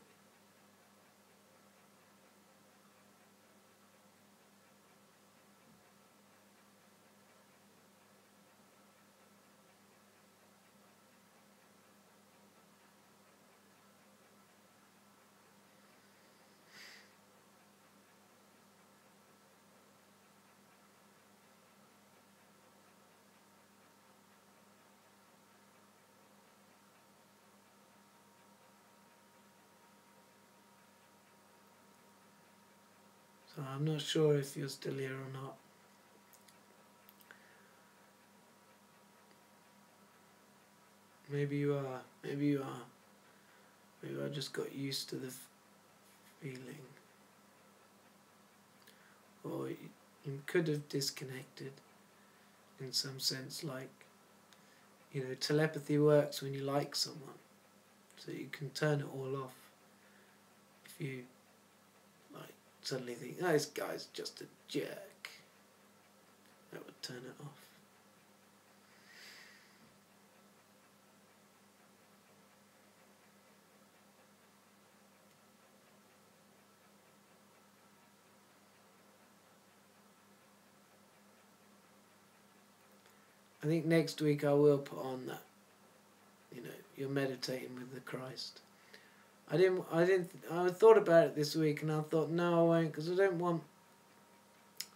So I'm not sure if you're still here or not. Maybe you are. Maybe you are. Maybe I just got used to the feeling. Or you could have disconnected in some sense, like, you know, telepathy works when you like someone. So you can turn it all off if you, like, suddenly think, oh, this guy's just a jerk. That would turn it off. I think next week I will put on that, you know, you're meditating with the Christ. I thought about it this week and I thought, no, I won't, because I don't want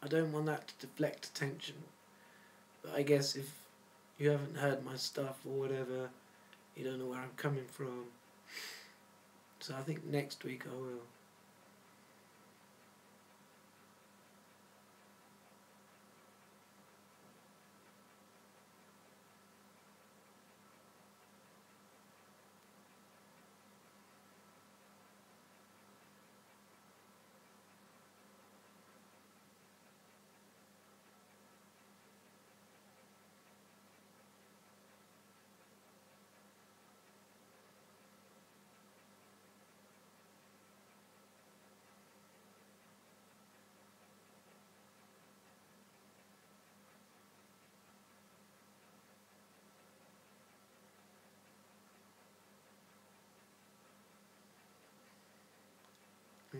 that to deflect attention. But I guess if you haven't heard my stuff or whatever, you don't know where I'm coming from. So I think next week I will.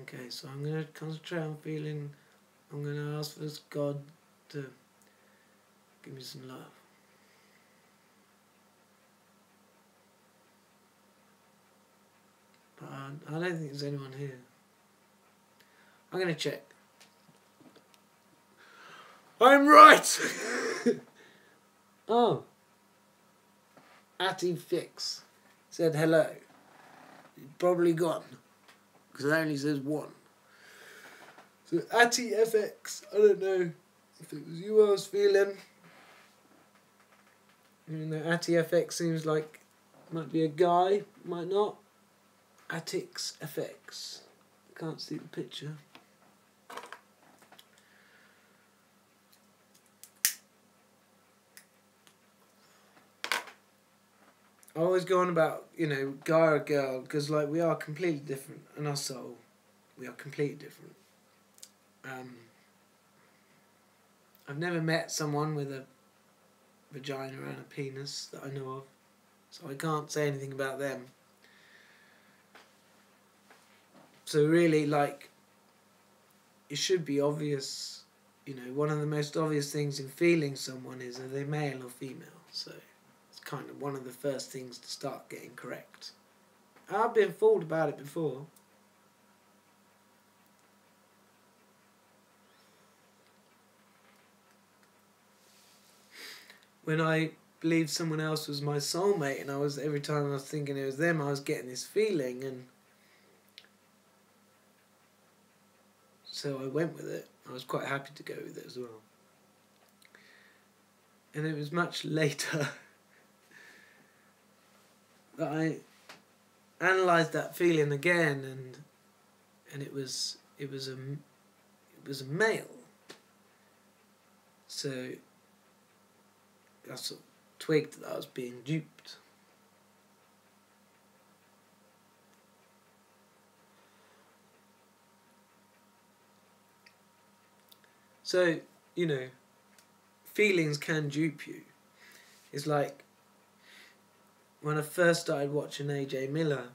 Okay, so I'm going to concentrate on feeling. I'm going to ask for this God to give me some love. But I don't think there's anyone here. I'm going to check. I'm right! Oh. Atty Fix said hello. He's probably gone, because it only says 1. So Atty FX, I don't know if it was you I was feeling. Even though Atty FX seems like might be a guy, might not. Atix FX. Can't see the picture. I always go on about, you know, guy or girl, because, like, we are completely different, and our soul, we are completely different. I've never met someone with a vagina and a penis that I know of, so I can't say anything about them. So really, like, it should be obvious, you know, one of the most obvious things in feeling someone is, are they male or female? So it's kind of one of the first things to start getting correct. I've been fooled about it before. When I believed someone else was my soulmate, and every time I was thinking it was them, I was getting this feeling, and so I went with it. I was quite happy to go with it as well. And it was much later that I analysed that feeling again, and it was a male. So I sort of twigged that I was being duped. So, you know, feelings can dupe you. It's like when I first started watching AJ Miller,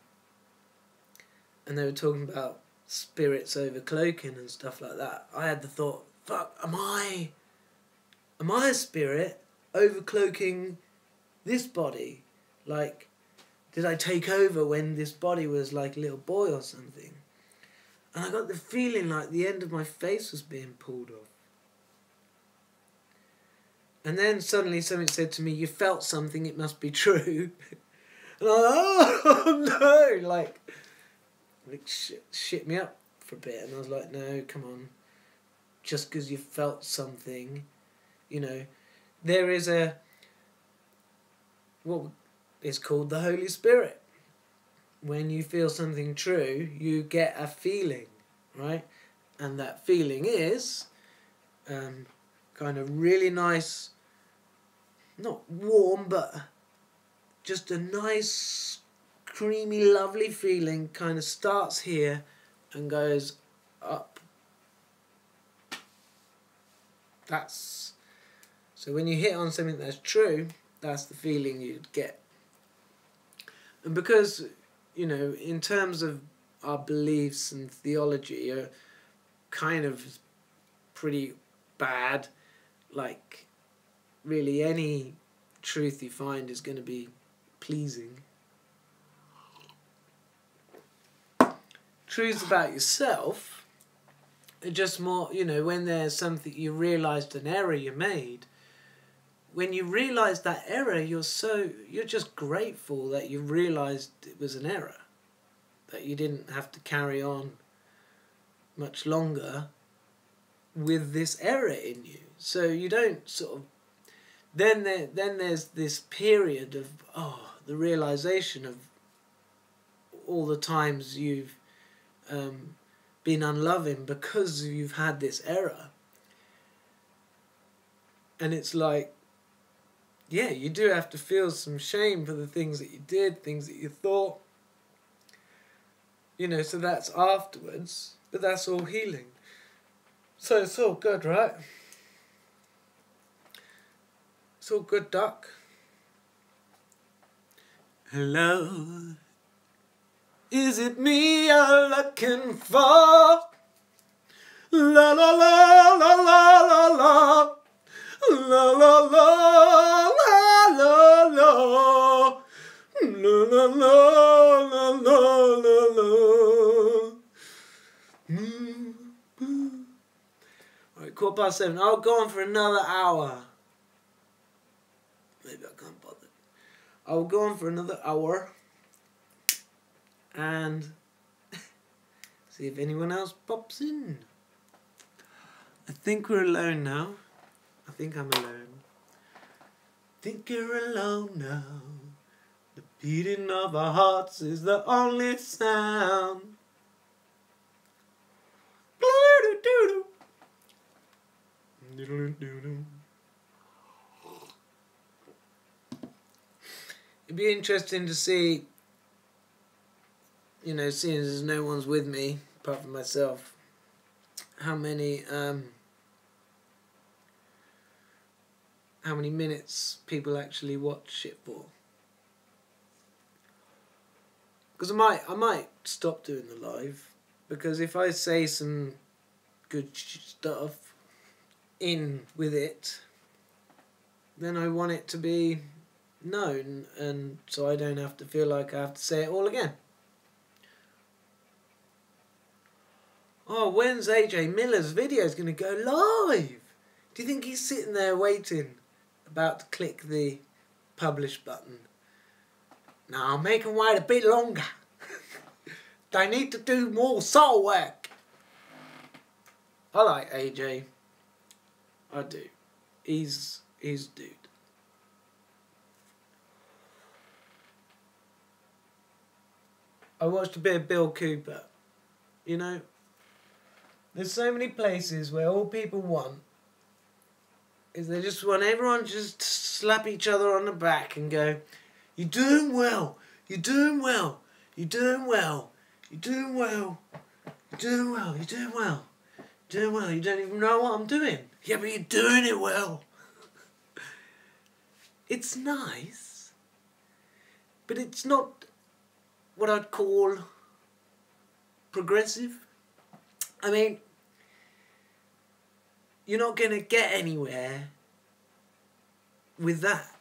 and they were talking about spirits overcloaking and stuff like that, I had the thought, fuck, am I a spirit overcloaking this body? Like, did I take over when this body was like a little boy or something? And I got the feeling like the end of my face was being pulled off. And then suddenly something said to me, you felt something, it must be true. And I was like, oh no, like shit me up for a bit. And I was like, no, come on. Just because you felt something, you know, there is what is called the Holy Spirit. when you feel something true, you get a feeling, right? And that feeling is kind of really nice, not warm, but just a nice, creamy, lovely feeling, kind of starts here and goes up. So when you hit on something that's true, that's the feeling you'd get. And because, you know, in terms of our beliefs and theology are kind of pretty bad, like really any truth you find is going to be pleasing. Truths about yourself are just more, you know, when there's something you realised an error you made. When you realise that error, you're just grateful that you realised it was an error, that you didn't have to carry on much longer with this error in you. So you don't sort of. Then there's this period of the realisation of all the times you've been unloving because you've had this error, and it's like, yeah, you do have to feel some shame for the things that you did, things that you thought, you know, so that's afterwards, but that's all healing. So it's all good, right? It's all good, duck. Hello, is it me you're looking for? La la la la la la la. La la la la la la. La la la la la la. Alright, 7:15. I'll go on for another hour. Maybe I can't bother. I'll go on for another hour and see if anyone else pops in. I think we're alone now. I think I'm alone. Think you're alone now. The beating of our hearts is the only sound. It'd be interesting to see, you know, seeing as no one's with me apart from myself, how many minutes people actually watch it for. Because I might stop doing the live, because if I say some good stuff in with it, then I want it to be known, and so I don't have to feel like I have to say it all again. Oh, when's AJ Miller's video is going to go live? Do you think he's sitting there waiting, about to click the publish button? Now I'll make him wait a bit longer. They need to do more soul work. I like AJ. I do. He's dude. I watched a bit of Bill Cooper. You know, there's so many places where all people want is they just want everyone just to slap each other on the back and go, "You're doing well, you're doing well, you're doing well, you're doing well, you're doing well, you're doing well, you're doing well, you don't even know what I'm doing. Yeah, but you're doing it well." It's nice, but it's not what I'd call progressive. I mean, you're not going to get anywhere with that.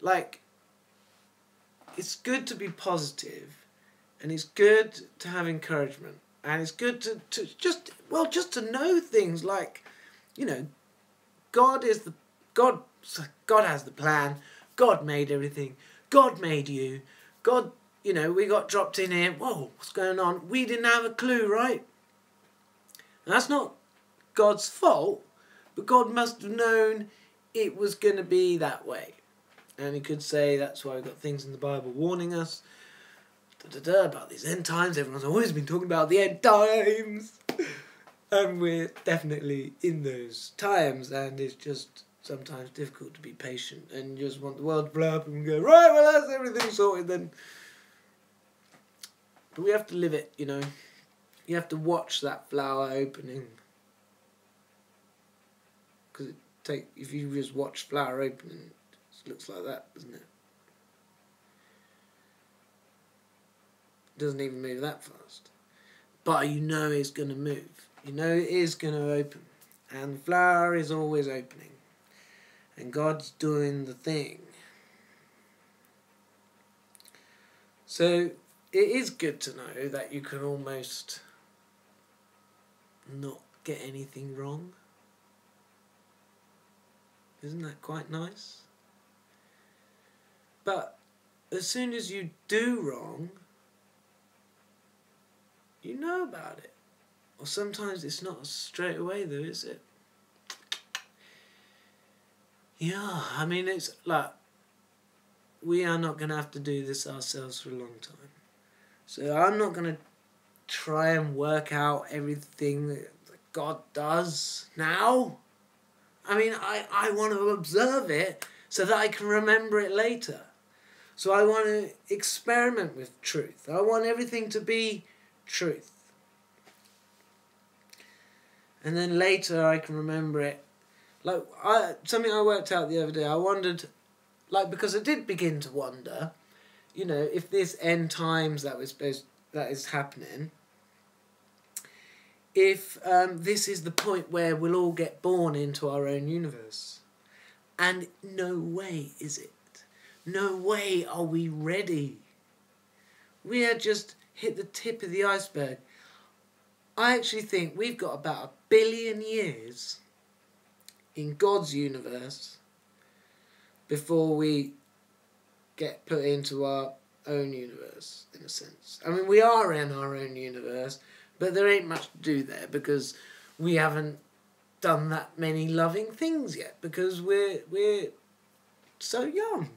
Like, it's good to be positive, and it's good to have encouragement, and it's good to just to know things like, you know, God has the plan. God made everything. God made you. God, you know, we got dropped in here. Whoa, what's going on? We didn't have a clue, right? And that's not God's fault, but God must have known it was going to be that way. And he could say that's why we've got things in the Bible warning us. about these end times. Everyone's always been talking about the end times. And we're definitely in those times, and it's just sometimes difficult to be patient and you just want the world to blow up and go, right, well, that's everything sorted then. But we have to live it, you know. You have to watch that flower opening. Because if you just watch flower opening, it looks like that, doesn't it? It doesn't even move that fast. But you know it's going to move. You know it is going to open. And the flower is always opening. And God's doing the thing. So it is good to know that you can almost not get anything wrong. Isn't that quite nice? But as soon as you do wrong, you know about it. Or sometimes it's not straight away though, is it? Yeah, I mean, it's like, we are not going to have to do this ourselves for a long time. So I'm not going to try and work out everything that God does now. I mean, I want to observe it so that I can remember it later. So I want to experiment with truth. I want everything to be truth. And then later I can remember it. Like, something I worked out the other day, I wondered, like, because I did begin to wonder, you know, if this end times that is happening, if this is the point where we'll all get born into our own universe. And no way is it. No way are we ready. We had just hit the tip of the iceberg. I actually think we've got about 1 billion years in God's universe before we get put into our own universe, in a sense. I mean, we are in our own universe, but there ain't much to do there because we haven't done that many loving things yet because we're so young.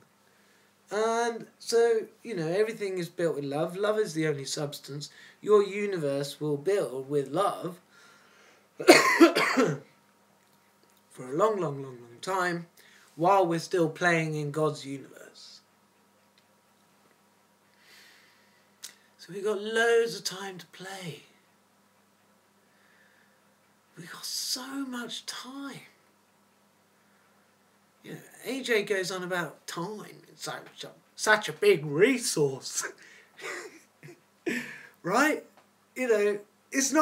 And so, you know, everything is built with love. Love is the only substance. Your universe will build with love for a long, long, long, long time while we're still playing in God's universe. So we've got loads of time to play. We've got so much time. You know, AJ goes on about time. It's such a big resource. Right? You know, it's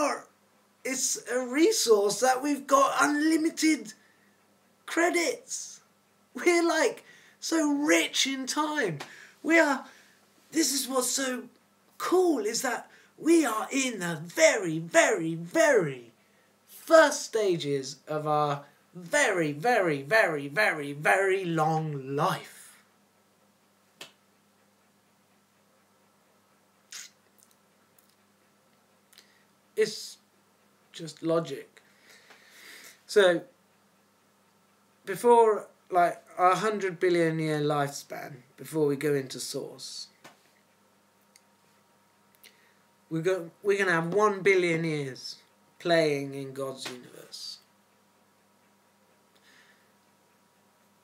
a resource that we've got unlimited credits. We're like so rich in time. This is what's so cool, is that we are in the very, very, very first stages of our very, very, very, very, very long life. It's just logic. So, before, like, 100 billion year lifespan, before we go into source, we're going to have 1 billion years playing in God's universe.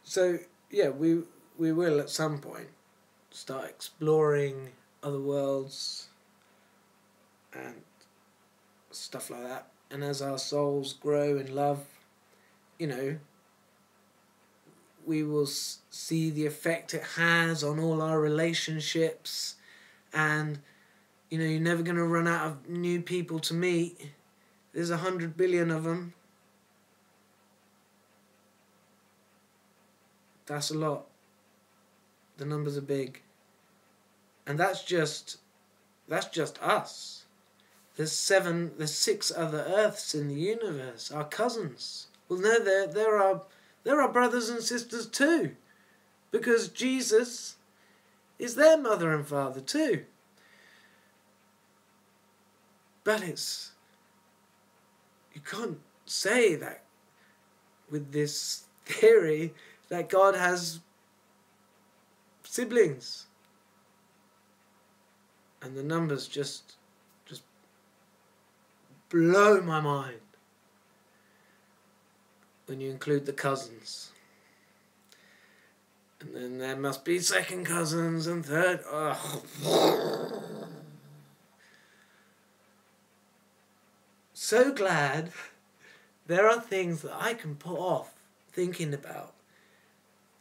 So, yeah, we will at some point start exploring other worlds and stuff like that. And as our souls grow in love, you know, we will see the effect it has on all our relationships. And, you know, you're never going to run out of new people to meet. There's 100 billion of them. That's a lot. The numbers are big. And that's just us. There's 6 other Earths in the universe, our cousins. Well, no, there are brothers and sisters too, because Jesus is their mother and father too. But you can't say that with this theory that God has siblings. And the numbers just blow my mind when you include the cousins. And then there must be second cousins and third. Oh. So glad there are things that I can put off thinking about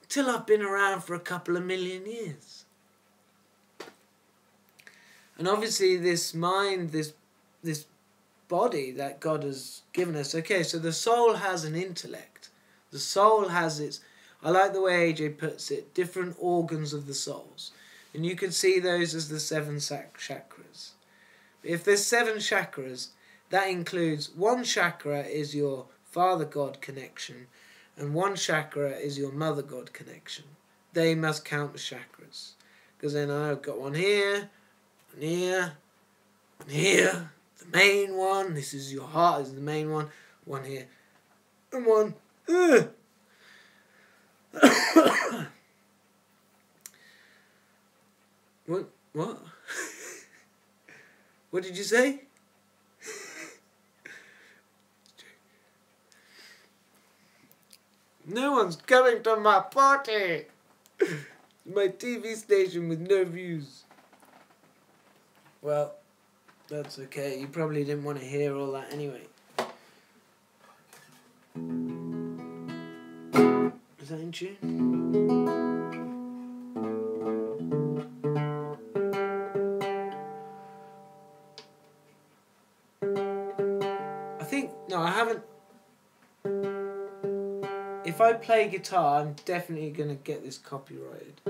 till I've been around for a couple of million years. And obviously this mind, this body that God has given us, okay, so the soul has an intellect. The soul has its, I like the way AJ puts it, different organs of the souls. And you can see those as the 7 chakras. If there's 7 chakras, that includes 1 chakra is your Father God connection, and 1 chakra is your Mother God connection. They must count the chakras. Because then I've got one here, and here, and here. The main one, this is your heart, is the main one. One here, and one. What? What did you say? No one's coming to my party. My TV station with no views. Well, that's okay. You probably didn't want to hear all that anyway. Is that in tune? I think, no, I haven't. If I play guitar, I'm definitely going to get this copyrighted.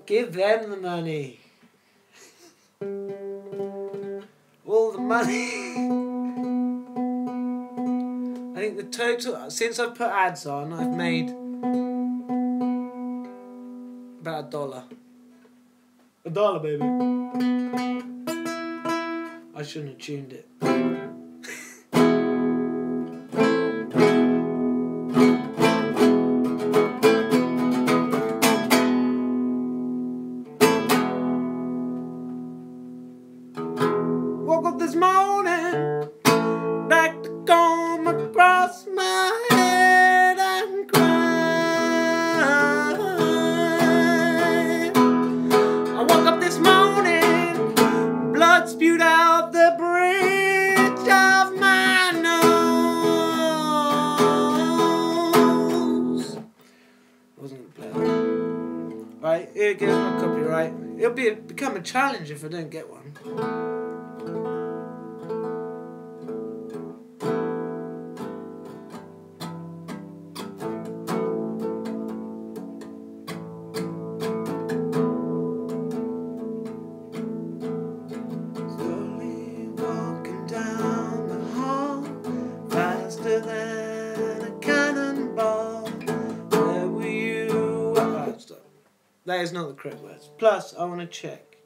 Give them the money. All the money. I think the total, since I've put ads on, I've made about $1. $1, baby. I shouldn't have tuned it. Woke up this morning, back to comb across my head and cry. I woke up this morning, blood spewed out the bridge of my nose. I wasn't gonna play that. Right, here goes my copyright. It'll become a challenge if I don't get one. That is not the correct words. Plus, I want to check.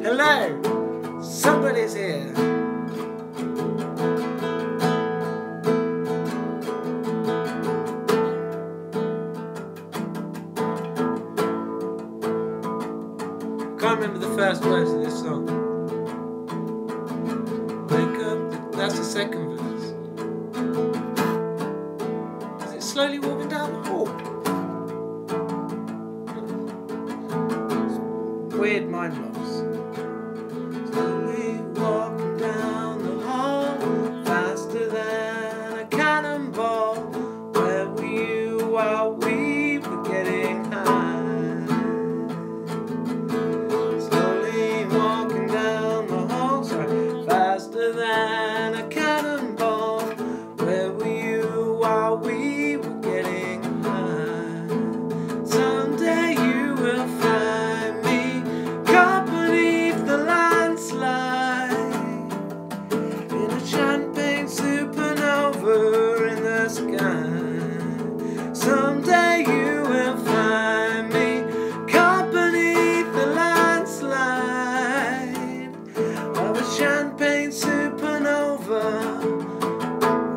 Hello! Somebody's here. Can't remember the first words of this song. slowly walking down the hall. Weird mind blocks. Slowly walking down the hall, faster than a cannonball. Where were you while we were getting high? Slowly walking down the hall, sorry, faster than a cannonball. Where were you while we were getting high? Someday you will find me caught beneath the landslide in a champagne supernova in the sky. Someday you will find me caught beneath the landslide of a champagne supernova.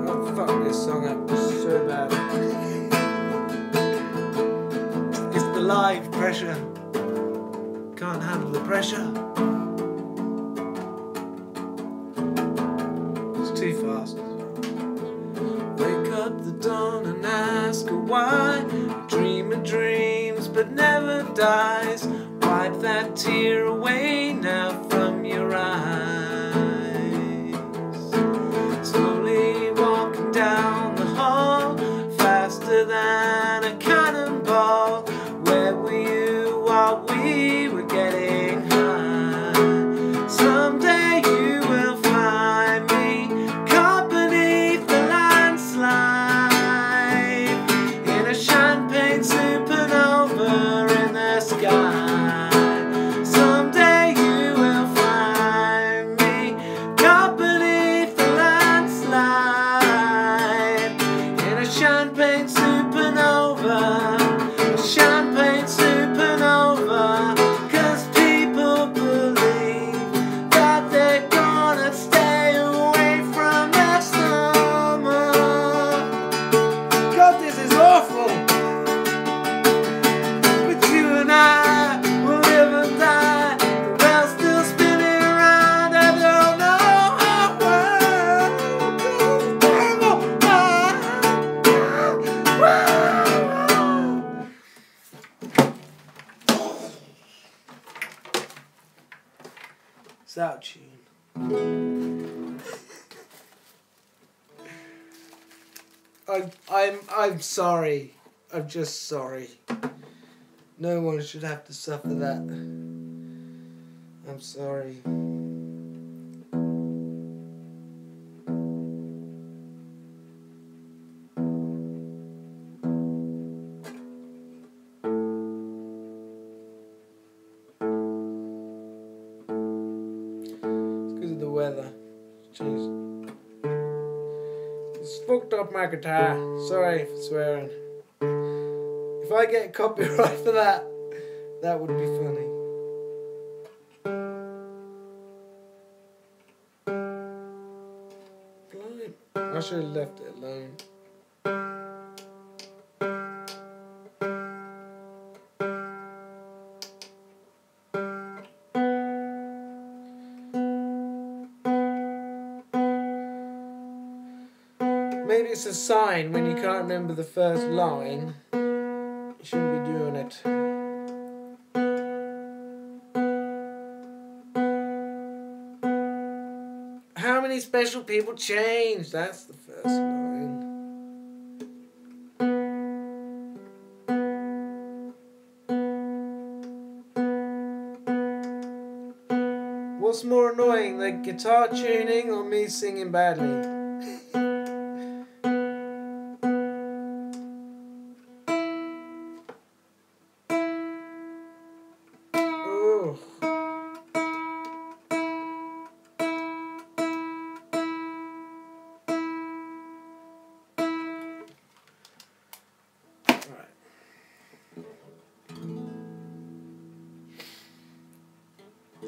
Oh fuck, this song up so bad. It's the live pressure. Can't handle the pressure. It's too fast. Wake up the dawn and ask her why. Dream of dreams but never dies. Wipe that tear away now from your eyes. Slowly walking down the hall, faster than a cannonball. Where were you while we were getting high? Someday you will find me caught beneath the landslide in a champagne supernova in the sky. Someday you will find me caught beneath the landslide in a champagne supernova. Champagne supernova, 'cause people believe that they're gonna stay away from the summer. God, this is awful. But you and I will live and die. The well's still spinning around. I don't know how well. It's out of tune. I'm sorry. I'm just sorry. No one should have to suffer that. I'm sorry. It's because of the weather. Jeez. It's fucked up my guitar. Sorry for swearing. If I get copyright for that, that would be funny. Blimey. I should have left it alone. Maybe it's a sign when you can't remember the first line. You shouldn't be doing it. How many special people change? That's the first line. What's more annoying, the guitar tuning or me singing badly?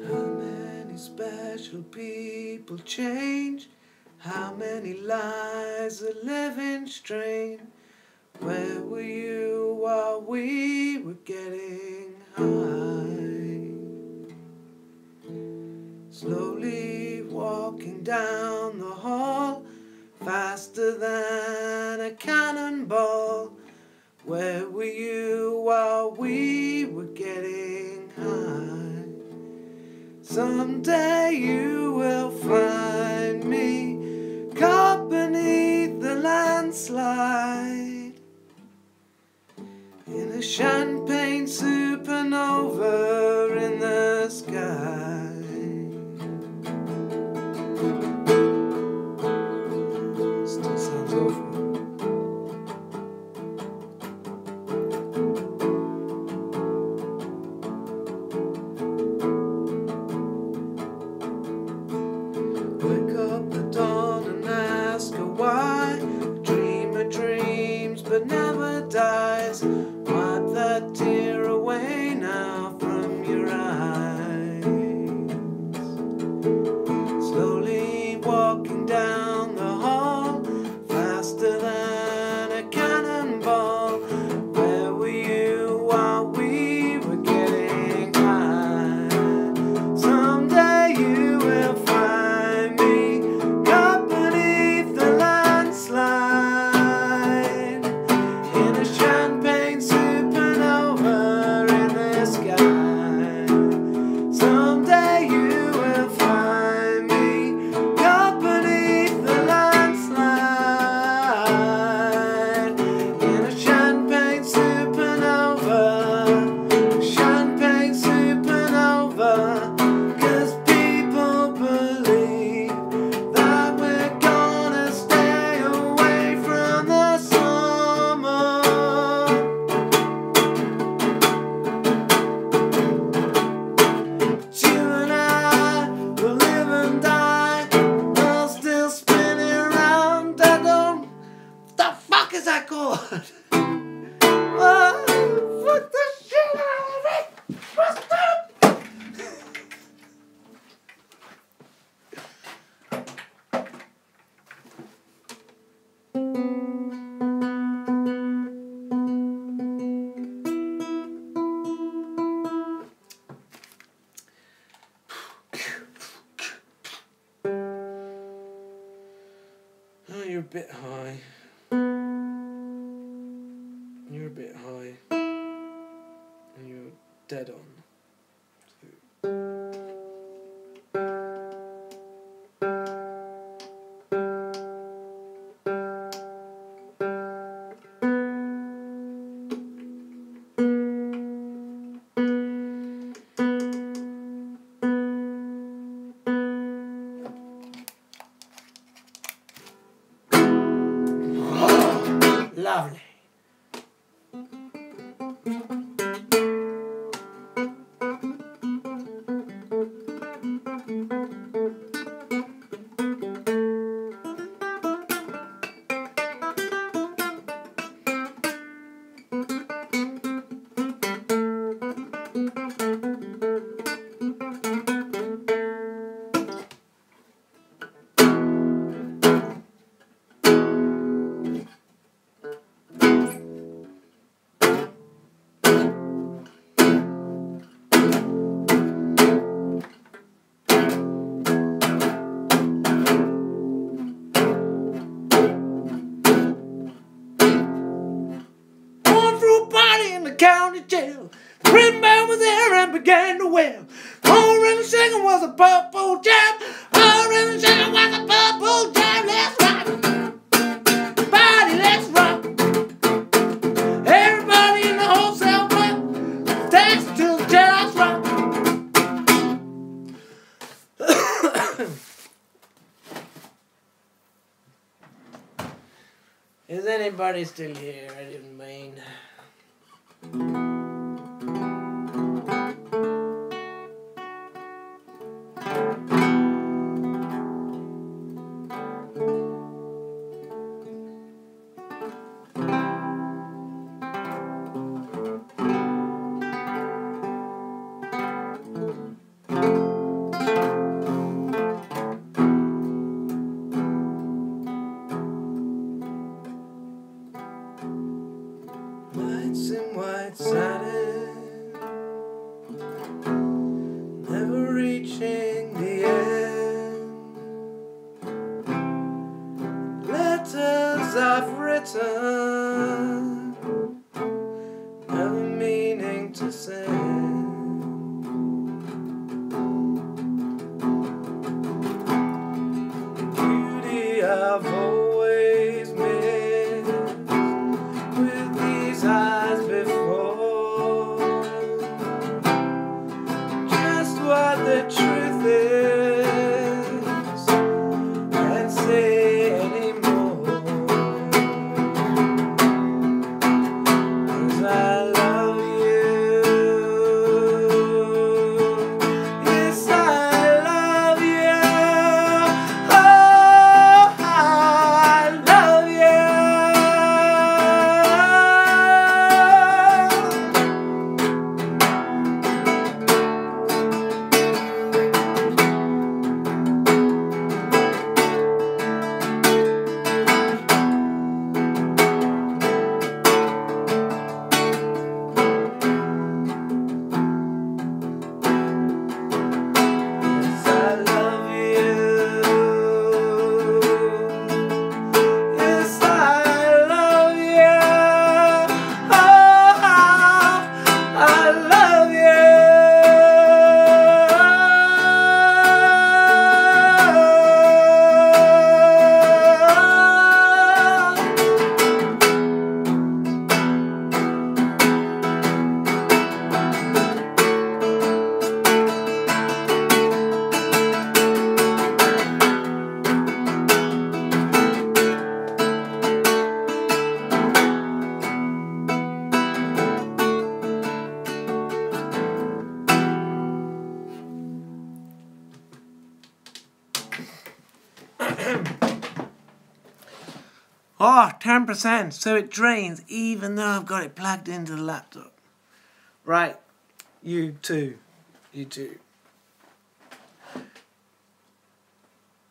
How many special people change? How many lives are living strain? Where were you while we were getting high? Slowly walking down the hall, faster than a cannonball. Where were you while we were getting high? Someday you will find me caught beneath the landslide in a champagne supernova in the sky. Still sounds awful. Wake up the dawn and ask her why. Dreamer dreams but never dies. Wipe that tear away now from your eyes. Slowly walking down the hall, faster than a cannonball. Where were you while we were getting high? Someday you will find me caught beneath the landslide in a champagne supernova in the sky. Someday you will find me caught beneath the landslide in a champagne supernova, champagne supernova. 'Cause people believe that we're gonna stay away from the summer. You and I will live and die while still spinning around. I don't. What the fuck is that called? Oh, fuck the shit out of it. What's that? Oh, you're a bit high. You're a bit high. And you're dead on. Lovely. County jail. The prison man was there and began to wail. All river shaking was a purple jam. All river shaking was a purple jam. Let's rock, body, let's rock. Everybody in the wholesale club, dance till the jailhouse rock. Is anybody still here? I didn't mean. Nights in white satin, never reaching the end. Letters I've written same. Beauty I've always missed with these eyes before. Just what the truth is, can't say anymore. 'Cause I love you. Yes, I love you. Oh, I love you. Yes, I love you. Yes, I love you. Oh, I love Oh, 10%, so it drains even though I've got it plugged into the laptop. Right, you too.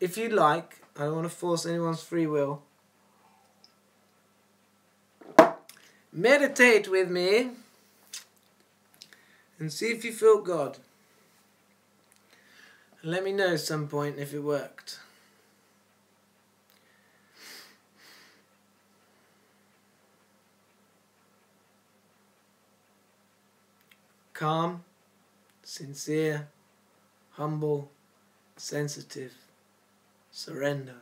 If you like, I don't want to force anyone's free will, meditate with me and see if you feel God. And let me know at some point if it worked. Calm, sincere, humble, sensitive, surrender.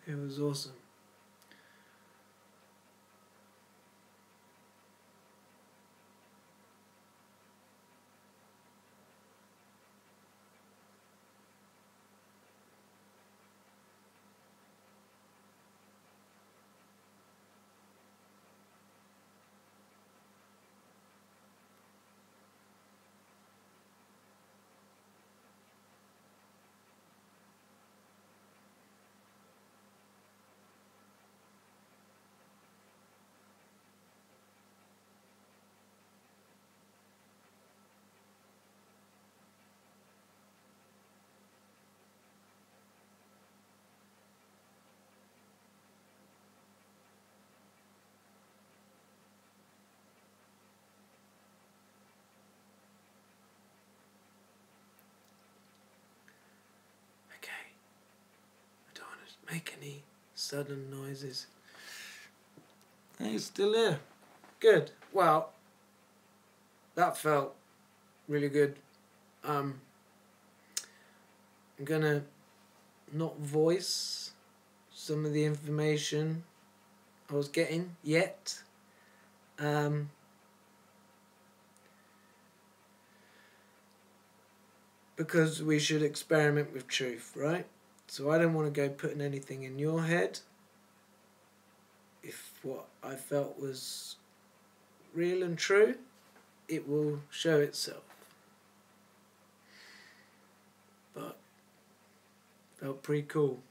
It was awesome. Okay. I don't want to make any sudden noises. He's still here. Good. Well, that felt really good. I'm gonna not voice some of the information I was getting yet. Because we should experiment with truth, right? So I don't want to go putting anything in your head if what I felt was real and true, it will show itself. But felt pretty cool.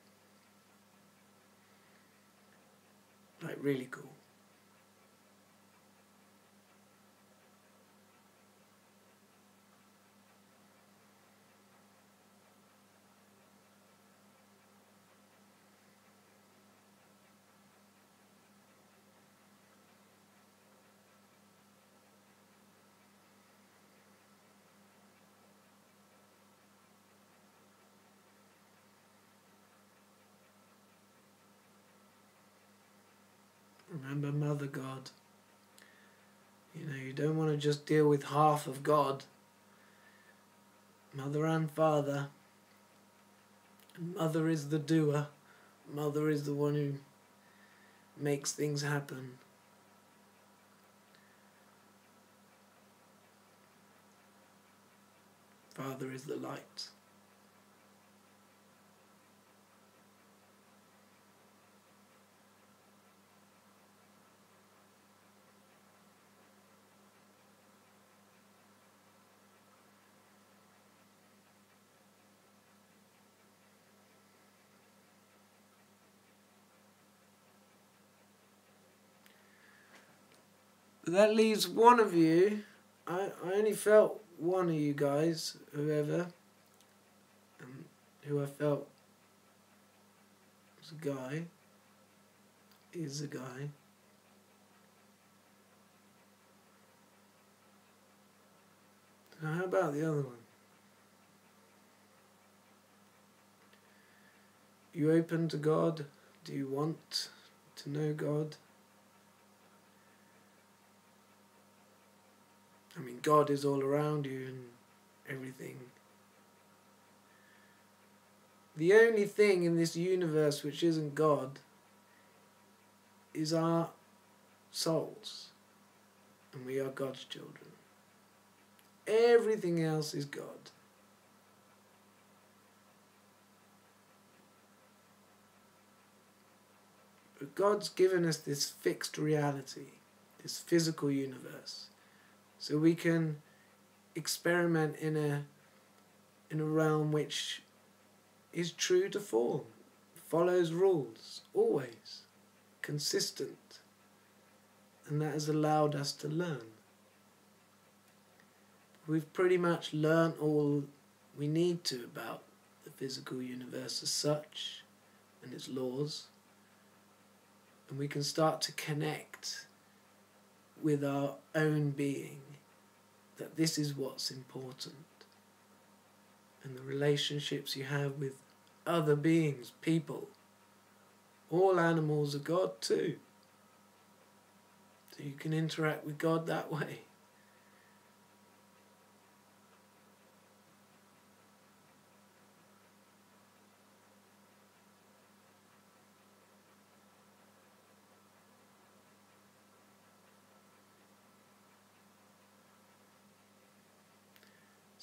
Like really cool. Remember Mother God. You know, you don't want to just deal with half of God. Mother and Father. And Mother is the doer. Mother is the one who makes things happen. Father is the light. But that leaves one of you. I only felt one of you guys, whoever, who I felt was a guy, is a guy. Now how about the other one? You open to God? Do you want to know God? I mean, God is all around you and everything. The only thing in this universe which isn't God is our souls. And we are God's children. Everything else is God. But God's given us this fixed reality, this physical universe, so we can experiment in a realm which is true to form, follows rules, always, consistent, and that has allowed us to learn. We've pretty much learnt all we need to about the physical universe as such and its laws, and we can start to connect with our own being, that this is what's important, and the relationships you have with other beings, people. All animals are God too, so you can interact with God that way.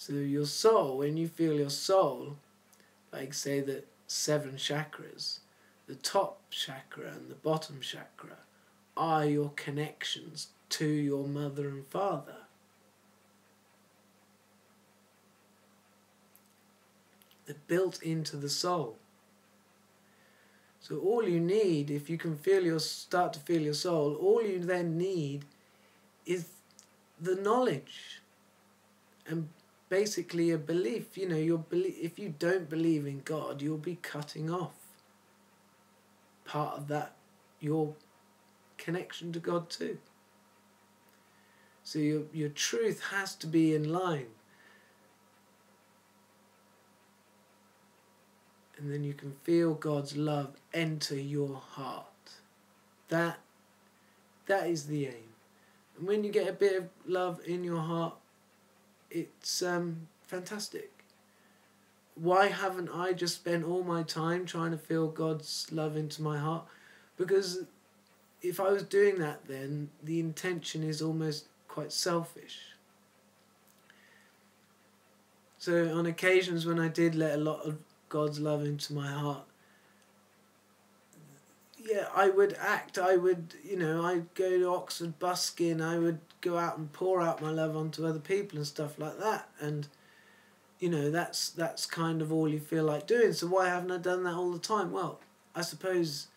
So your soul, when you feel your soul, like say the 7 chakras, the top chakra and the bottom chakra are your connections to your mother and father. They're built into the soul. So all you need, if you can start to feel your soul, all you then need is the knowledge and basically a belief. You know, if you don't believe in God, you'll be cutting off part of that, your connection to God too. So your truth has to be in line. And then you can feel God's love enter your heart. That is the aim. And when you get a bit of love in your heart, it's fantastic. Why haven't I just spent all my time trying to feel God's love into my heart? Because if I was doing that, then the intention is almost quite selfish. So on occasions when I did let a lot of God's love into my heart, yeah, I would act, I'd go to Oxford busking, I would go out and pour out my love onto other people and stuff like that, and that's kind of all you feel like doing. So why haven't I done that all the time? Well, I suppose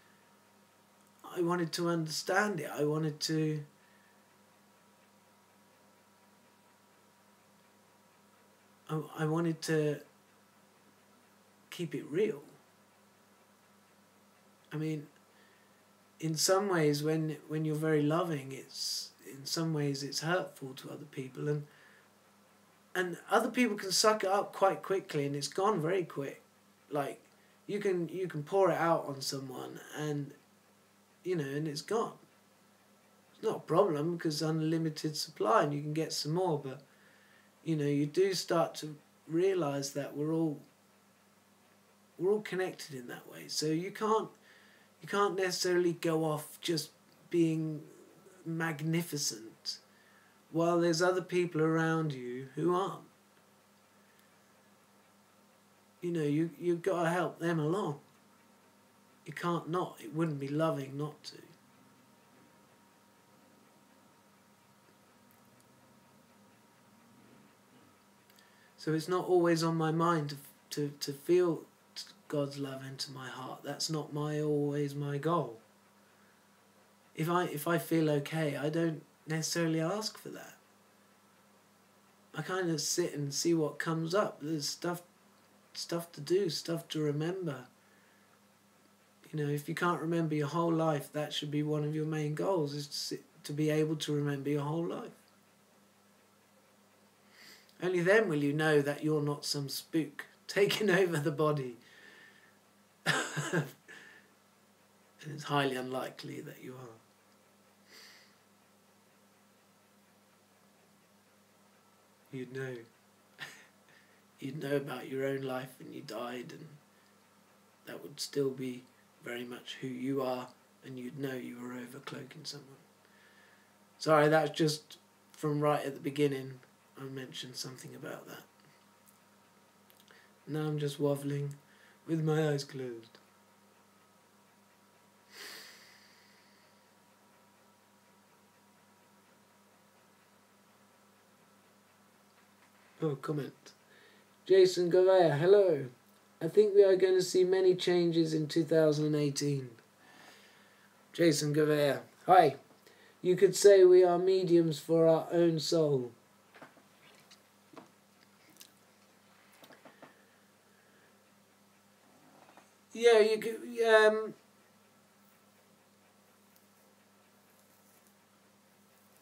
I wanted to understand it. I wanted to keep it real. I mean, in some ways, when you're very loving, it's hurtful to other people, and other people can suck it up quite quickly, and it's gone very quick. Like you can pour it out on someone, and and it's gone. It's not a problem because unlimited supply, and you can get some more. But you do start to realize that we're all connected in that way. So you can't necessarily go off just being magnificent while there's other people around you who aren't. You've got to help them along. You can't not. It wouldn't be loving not to. So it's not always on my mind to feel God's love into my heart. That's not always my goal. If I feel okay, I don't necessarily ask for that. I kind of sit and see what comes up. There's stuff to do, stuff to remember. If you can't remember your whole life, that should be one of your main goals, is to be able to remember your whole life. Only then will you know that you're not some spook taking over the body. And it's highly unlikely that you are. You'd know. You'd know about your own life and you died, and that would still be very much who you are, and you'd know you were overcloaking someone. Sorry, that's just from right at the beginning. I mentioned something about that. Now I'm just waffling with my eyes closed. Oh, comment. Jason Govea, hello. I think we are going to see many changes in 2018. Jason Govea, hi. You could say we are mediums for our own soul. Yeah, you could.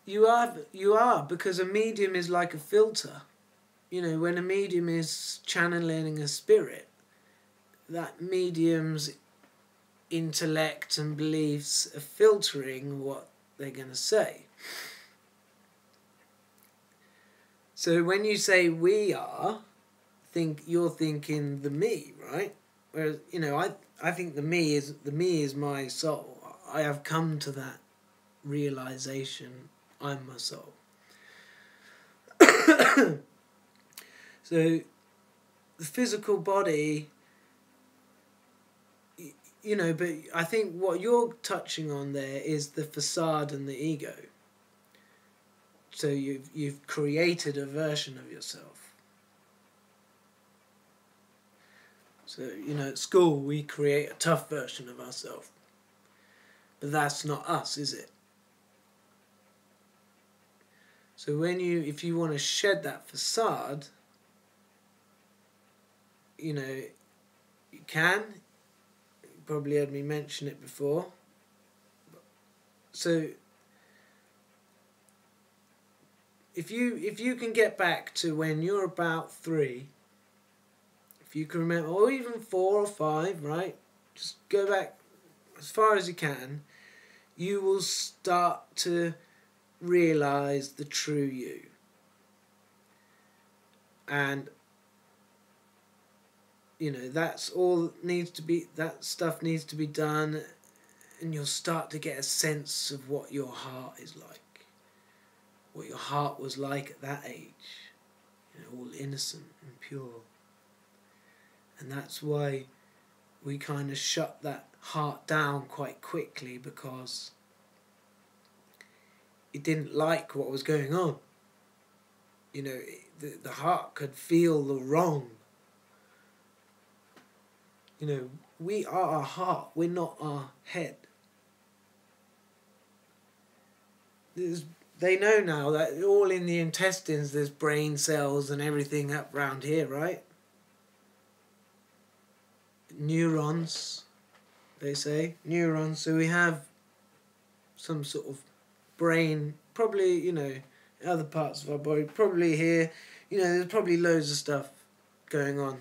You are, because a medium is like a filter. When a medium is channeling a spirit, that medium's intellect and beliefs are filtering what they're going to say. So when you say we are, you're thinking the me, right? Whereas, I think the me is my soul. I have come to that realization. I'm my soul. So the physical body, you know, but I think what you're touching on there is the facade and the ego. So you've created a version of yourself. So, you know, at school we create a tough version of ourselves. But that's not us, is it? So if you want to shed that facade, you know, you can. You probably heard me mention it before. So if you can get back to when you're about 3, if you can remember, or even 4 or 5, right? Just go back as far as you can. You will start to realise the true you. And you know, that's all needs to be, that stuff needs to be done, and you'll start to get a sense of what your heart is like, what your heart was like at that age, you know, all innocent and pure. And that's why we kind of shut that heart down quite quickly, because it didn't like what was going on. You know, the heart could feel the wrong. You know, we are our heart, we're not our head. They know now that all in the intestines there's brain cells and everything up round here, right? Neurons, they say. Neurons, so we have some sort of brain, probably, you know, other parts of our body, probably here, you know, there's probably loads of stuff going on.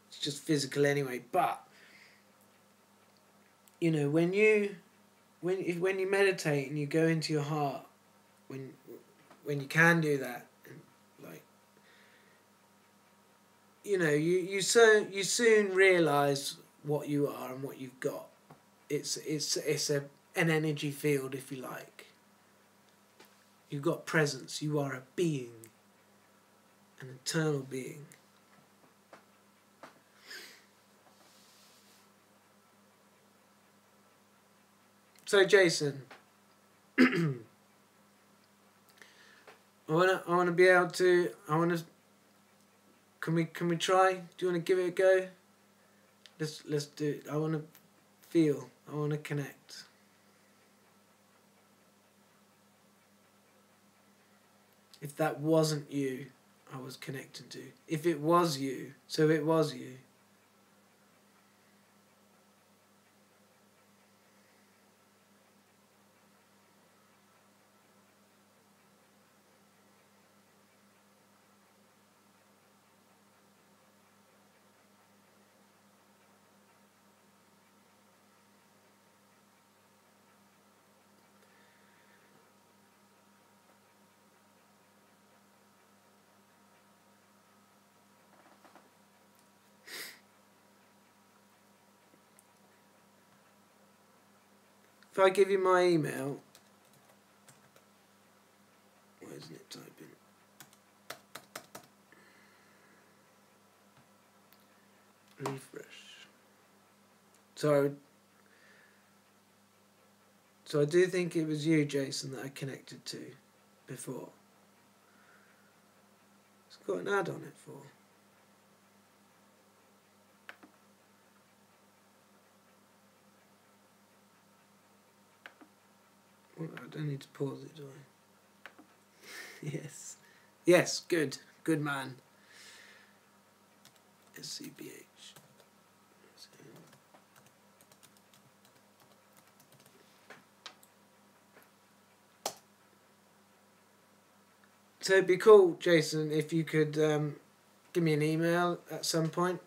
It's just physical anyway. But you know, when you meditate and you go into your heart, when you can do that, and like, you know, you soon realise what you are and what you've got. It's an energy field, if you like. You've got presence. You are a being, an eternal being. So Jason, I wanna be able to. Can we try? Do you wanna give it a go? Let's do it. I wanna feel. I wanna connect. If that wasn't you, I was connecting to. If it was you, so it was you. If I give you my email, why isn't it typing? Refresh. So I do think it was you, Jason, that I connected to before. It's got an ad on it for. Well, I don't need to pause it, do I? Yes. Yes, good. Good man. SCBH. So it'd be cool, Jason, if you could give me an email at some point.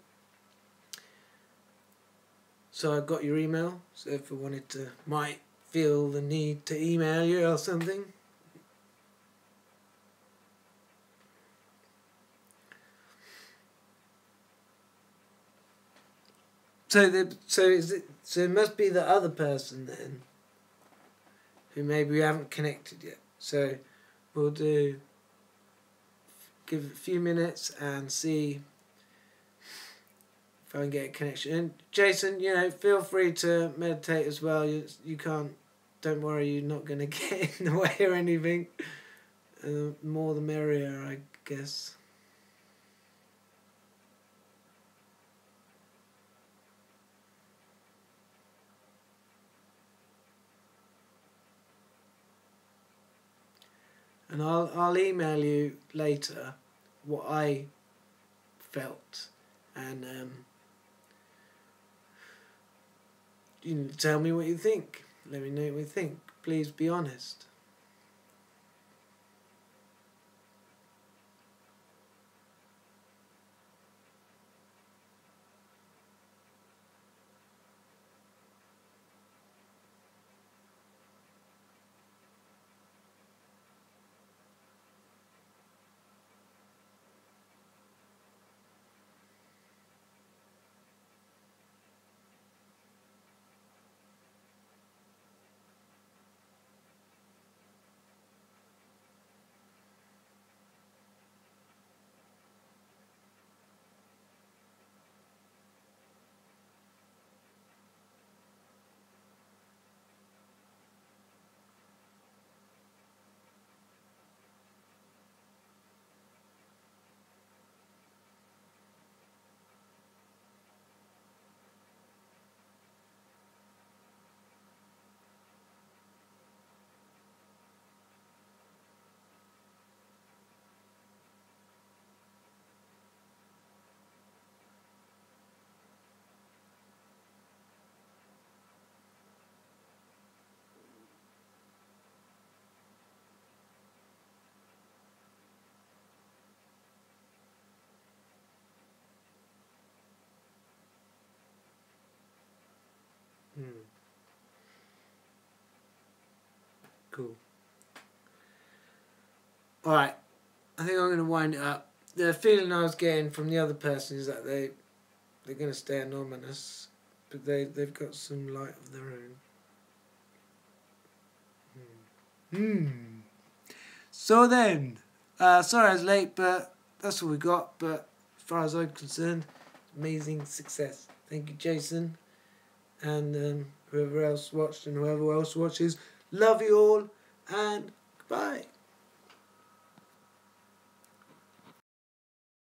So I got your email. So if I wanted to, might feel the need to email you or something. So it must be the other person then, who maybe we haven't connected yet. So we'll do. give it a few minutes and see if I can get a connection. And Jason, you know, feel free to meditate as well. You can't. Don't worry, you're not going to get in the way or anything. More the merrier, I guess. And I'll email you later what I felt, and you know, tell me what you think. Let me know what you think. Please be honest. Cool. Alright, I think I'm going to wind it up. The feeling I was getting from the other person is that they're going to stay anonymous, but they've got some light of their own. So then, sorry I was late, but that's all we got. But as far as I'm concerned, amazing success. Thank you, Jason, and whoever else watched and whoever else watches. Love you all, and goodbye.